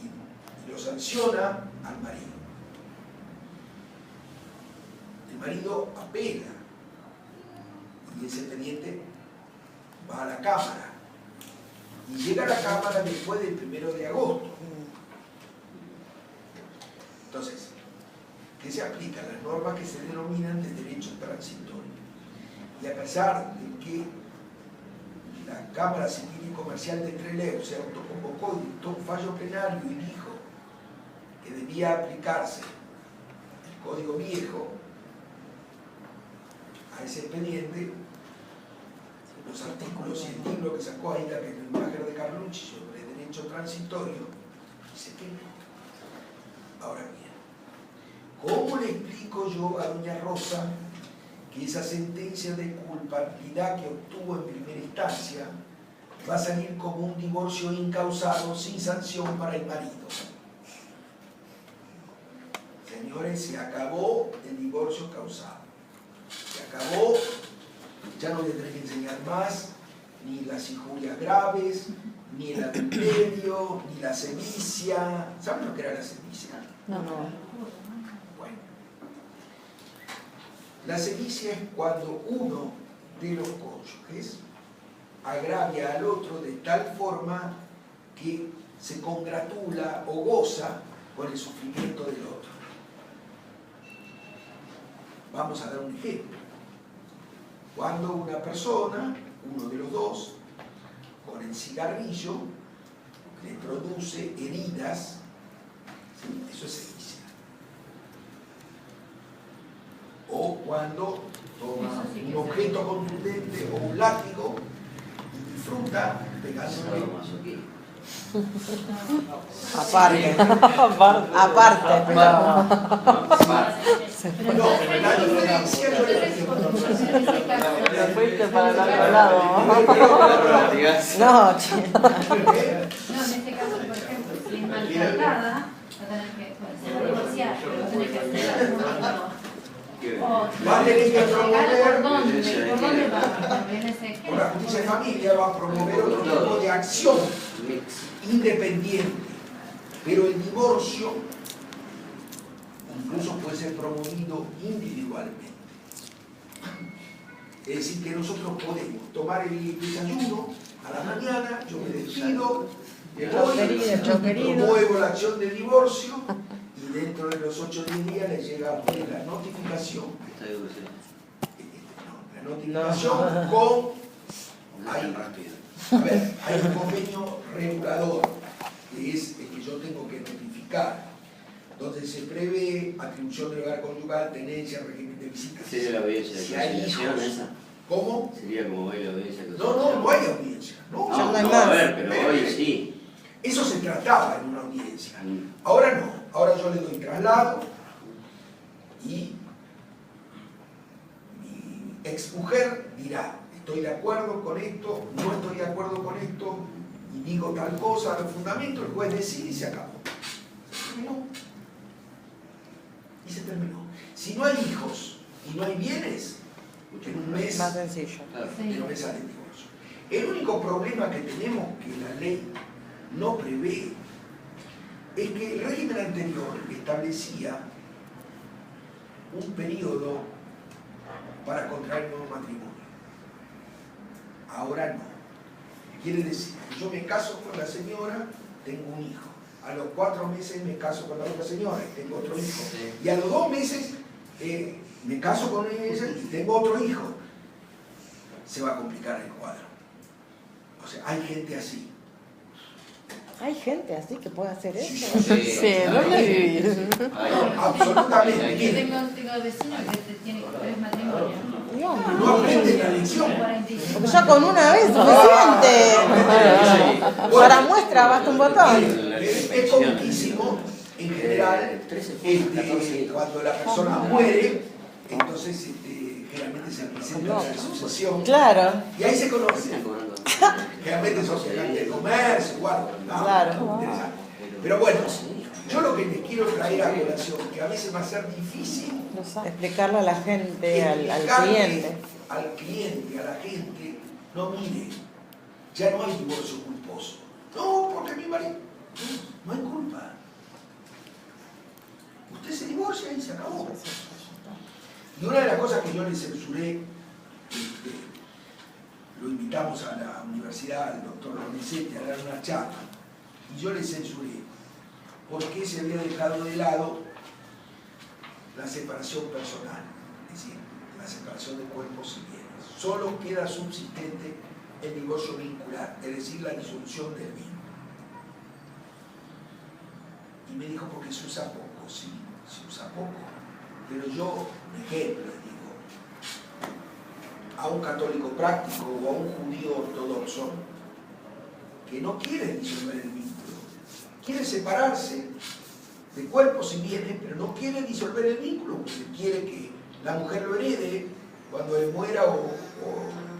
y lo sanciona al marido. El marido apela y ese expediente va a la Cámara y llega a la Cámara después del 1 de agosto. Entonces, ¿qué se aplican? Las normas que se denominan de derecho transitorio. Y a pesar de que la Cámara Civil y Comercial de Trelew se autoconvocó y dictó un fallo plenario y dijo que debía aplicarse el Código Viejo a ese expediente, los artículos y el libro que sacó Aida Kellenmacher de Carlucci sobre derecho transitorio, dice que no. Ahora bien, ¿cómo le explico yo a doña Rosa que esa sentencia de culpabilidad que obtuvo en primera instancia va a salir como un divorcio incausado sin sanción para el marido? Señores, se acabó el divorcio causado. Se acabó, ya no le tenés que enseñar más ni las injurias graves, ni el adulterio, ni la sevicia. ¿Saben lo que era la sevicia? No. Bueno. La sevicia es cuando uno de los cónyuges agravia al otro de tal forma que se congratula o goza con el sufrimiento del otro. Vamos a dar un ejemplo. Cuando una persona, uno de los dos, con el cigarrillo, le produce heridas, ¿sí? Eso es sedicioso. O cuando toma un objeto contundente o un látigo y disfruta pegándole. Aparte. Aparte, pero. No, la diferencia yo le digo. Te fuiste para el otro lado. No, chico. No, en este caso, por ejemplo, si es maltratada, va a tener que, se va a divorciar, pero va a tener que hacer algún otro. Va a tener que promover, ¿Por dónde va? En ese ejemplo. por la justicia de familia va a promover otro tipo de acción independiente, pero el divorcio incluso puede ser promovido individualmente. Es decir, que nosotros podemos tomar el desayuno a la mañana, yo me despido, me voy, promuevo la acción de divorcio y dentro de los 8 o 10 días le llega a usted la notificación. La notificación con... A ver, hay un convenio regulador que es el que yo tengo que notificar, donde se prevé atribución del hogar conyugal, tenencia, régimen de visitas. ¿Sería la audiencia de Si hay conciliación hijos. esa? ¿Cómo? Sería como hoy la audiencia de No, conciliación. no hay audiencia. No, Ya no hay No, más. a ver, pero hoy sí. Eso se trataba en una audiencia. Ahora no. Ahora yo le doy traslado y mi exmujer dirá, estoy de acuerdo con esto, no estoy de acuerdo con esto, y digo tal cosa, al fundamento, el juez decide y se acabó. Se terminó. Y se terminó. Si no hay hijos y no hay bienes, en un mes, Más sencillo. en un mes sale el divorcio. El único problema que tenemos que la ley no prevé es que el régimen anterior establecía un periodo para contraer nuevo matrimonio. Ahora no. Quiere decir que yo me caso con la señora, tengo un hijo. A los 4 meses me caso con la otra señora y tengo otro hijo. Y a los 2 meses me caso con ella y tengo otro hijo. Se va a complicar el cuadro. O sea, hay gente así. Hay gente así que puede hacer eso. Sí, ¿dónde vivís? Absolutamente. Yo Miren, tengo vecinos que tienen 3 matrimonios. no aprenden la lección. 45. Porque ya con una vez es suficiente. Para muestra basta un botón. Es comiquísimo, en general, cuando la persona muere, entonces generalmente se presenta la sucesión. Claro. Y ahí se conocen. Generalmente son sociedades de comercio, guardo. Claro. Interesante. Pero bueno, yo lo que les quiero traer a colación, que a veces va a ser difícil Explicarle a la gente, al explicarle cliente. al cliente, a la gente, no mire, ya no hay divorcio culposo. No, porque mi marido, no hay culpa. Usted se divorcia y se acabó. Y una de las cosas que yo le censuré, lo invitamos a la universidad, al doctor Donizetti, a dar una charla, y yo le censuré porque se había dejado de lado la separación personal, es decir, la separación de cuerpos y bienes. Solo queda subsistente el divorcio vincular, es decir, la disolución del vínculo. Y me dijo, porque se usa poco, sí, se usa poco. Pero yo, un ejemplo, les digo, a un católico práctico o a un judío ortodoxo que no quiere disolver el vínculo, quiere separarse de cuerpos y bienes, pero no quiere disolver el vínculo, porque quiere que la mujer lo herede cuando él muera o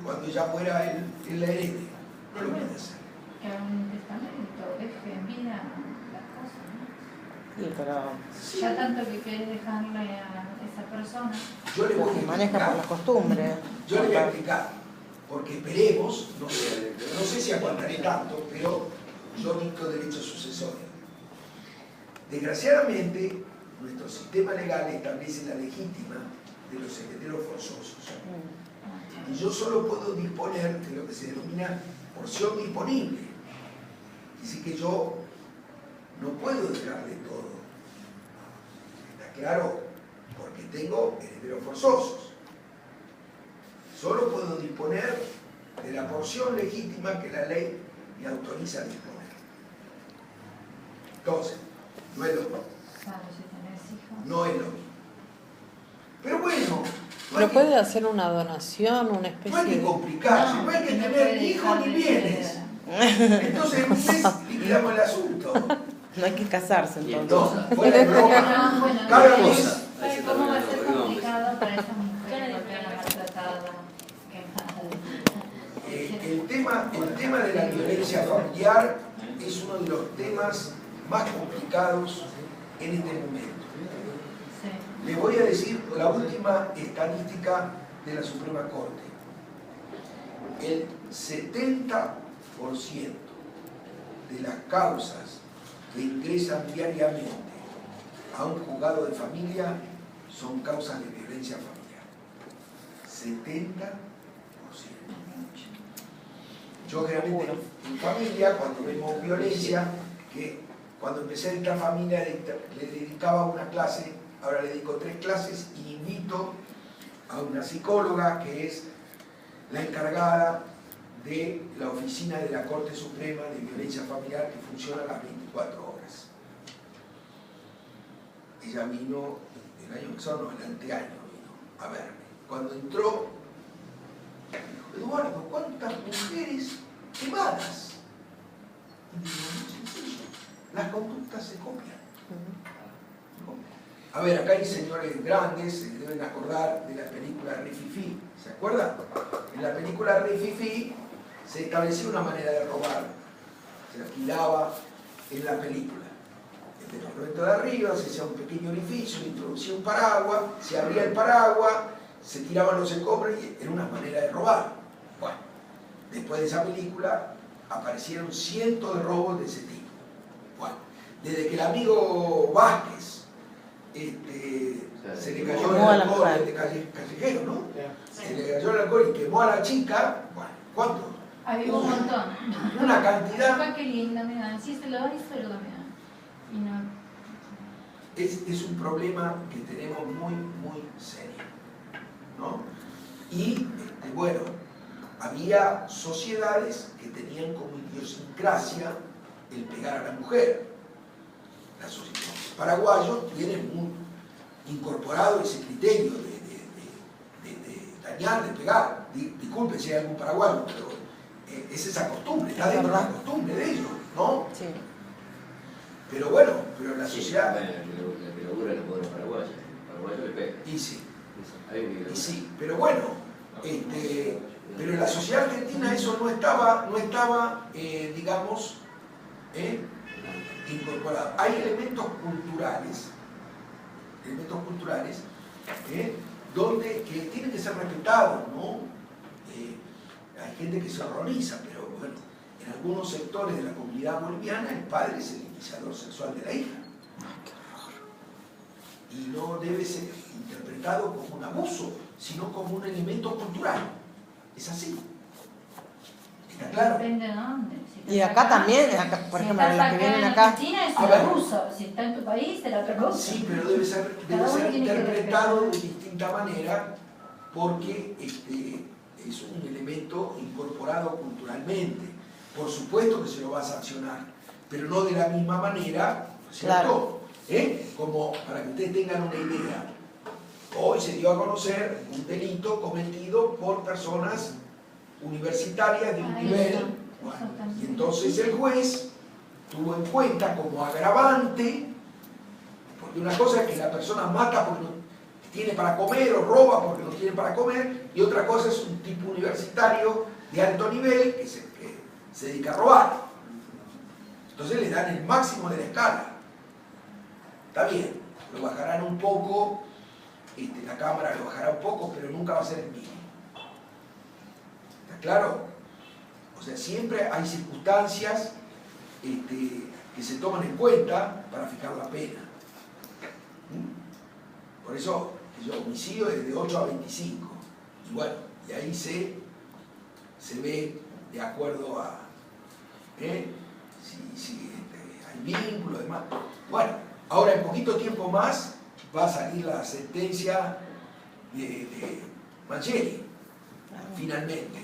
cuando ella muera él la herede. No lo puede hacer. Que haga un testamento, deje en vida las cosas, ¿no? Sí, pero Ya tanto que querés dejarle a esa persona. Yo le voy a se maneja por explicar. las costumbres. Yo le voy a explicar, porque esperemos, no sé si aguantaré tanto, pero yo dicto derecho sucesorio. Desgraciadamente, nuestro sistema legal establece la legítima de los herederos forzosos. Y yo solo puedo disponer de lo que se denomina porción disponible. Así que yo no puedo dejarle todo. ¿Está claro? porque tengo herederos forzosos. Solo puedo disponer de la porción legítima que la ley me autoriza a disponer. Entonces, no es lo mismo. Claro, si tenés hijos. No es lo mismo. Pero bueno, Pero puede hacer una donación, una no hay especie que de... complicarse, no hay que no tener puede ni hijos dejar ni de bienes. ser. Entonces, en un mes liquidamos el asunto. No hay que casarse Y entonces. No, fuera de broma. No, bueno, Cada no, mes. cosa. pero ¿cómo va a ser complicado para esta mujer porque la maltratada? El tema de la violencia familiar es uno de los temas más complicados en este momento. Sí. Les voy a decir la última estadística de la Suprema Corte. El 70% de las causas que ingresan diariamente a un juzgado de familia son causas de violencia familiar. 70%. Yo generalmente en familia, cuando vemos violencia, que cuando empecé a dictar familia le dedicaba una clase, ahora le dedico 3 clases y invito a una psicóloga que es la encargada de la oficina de la Corte Suprema de Violencia Familiar que funciona a las 24 horas. Ella vino el año pasado, no, el anteaño vino a verme. Cuando entró, dijo: Eduardo, ¿cuántas mujeres quemadas? Y digo: muy sencillo, las conductas se copian. A ver, acá hay señores grandes, se deben acordar de la película Rififi, ¿se acuerdan? En la película Rififi se establecía una manera de robar, se alquilaba en la película. El departamento de arriba se hacía un pequeño orificio, se introducía un paraguas, se abría el paraguas, se tiraban los escombros y era una manera de robar. Bueno, después de esa película aparecieron cientos de robos de ese tipo. Bueno, desde que el amigo Vázquez se le cayó el alcohol de callejero, ¿no? Se le cayó el alcohol y quemó a la chica, bueno, ¿cuánto? Había un montón. Una cantidad. Papá, qué linda, mira, sí, se lo doy, se lo doy. Y no. Es un problema que tenemos muy, muy serio, ¿no? Y, bueno, había sociedades que tenían como idiosincrasia el pegar a la mujer. Los paraguayos tienen muy incorporado ese criterio de dañar, de pegar. Disculpe si hay algún paraguayo, pero es esa costumbre, está dentro de la costumbre de ellos, ¿no? Sí. Pero bueno, pero la sociedad... Bueno, la que locura no puede paraguayo. El paraguayo le pega. Y sí, Ahí y sí, pero bueno, pero en la sociedad argentina eso no estaba digamos, incorporado. Hay elementos culturales donde que tienen que ser respetados, ¿no? Hay gente que se horroriza, pero bueno, en algunos sectores de la comunidad boliviana el padre es el iniciador sexual de la hija. Y no debe ser interpretado como un abuso, sino como un elemento cultural. Es así. ¿Está claro? Depende de dónde. Si Y estás acá también, por si ejemplo, estás los que vienen acá. En Argentina es A un ver. abuso. Si está en tu país, será otra cosa. Sí, pero debe ser Cada uno tiene que interpretado de respetar. distinta manera porque es un elemento incorporado culturalmente. Por supuesto que se lo va a sancionar, pero no de la misma manera, ¿no es cierto? Claro. Como para que ustedes tengan una idea, hoy se dio a conocer un delito cometido por personas universitarias de un Ahí nivel, está. bueno, Eso también. y entonces el juez tuvo en cuenta como agravante, porque una cosa es que la persona mata porque no tiene para comer o roba porque no tiene para comer, y otra cosa es un tipo universitario de alto nivel que se dedica a robar. Entonces le dan el máximo de la escala. Está bien, lo bajarán un poco, la Cámara lo bajará un poco, pero nunca va a ser el mismo. ¿Está claro? O sea, siempre hay circunstancias que se toman en cuenta para fijar la pena. Por eso, homicidio es de 8 a 25. Y bueno, y ahí se ve de acuerdo a si hay vínculos, demás. Bueno, ahora en poquito tiempo más va a salir la sentencia de Mancheri, finalmente.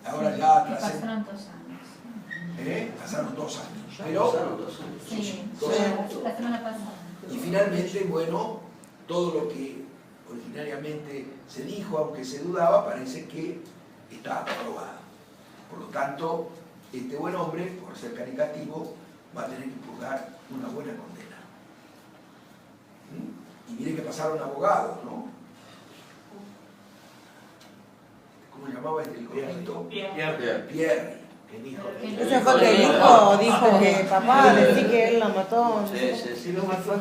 Ahora ya Pasaron 2 años. pasaron 2 años. Pero, Pasaron 2 años. Sí, 2 años. la semana pasada. Y finalmente, bueno, todo lo que originariamente se dijo, aunque se dudaba, parece que está aprobado. Por lo tanto, este buen hombre, por ser caricativo, va a tener que purgar una buena condena. ¿Mm? Y mire que pasaron abogados, ¿no? ¿Cómo llamaba el gordito? Pierre. El hijo. Ese fue que el hijo dijo que papá, decí que él lo mató. Sí, lo mató.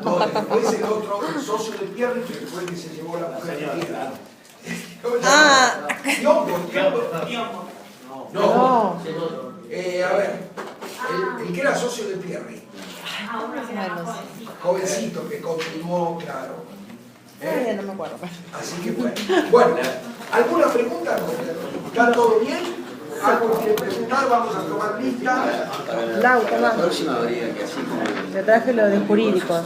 No, después el otro, el socio de Pierre, que fue el que se llevó la mujer de Pierre. Ah. Biombo. No. No. A ver, el que era socio de Pierre, Ah, uno que era más jovencito. jovencito que continuó, claro. Ay, no me acuerdo. Así que bueno. Bueno, ¿alguna pregunta? ¿Está todo bien? ¿Algo quiere preguntar? Vamos a tomar lista. Lau, La toma. próxima habría que así como... Te traje lo de jurídicos.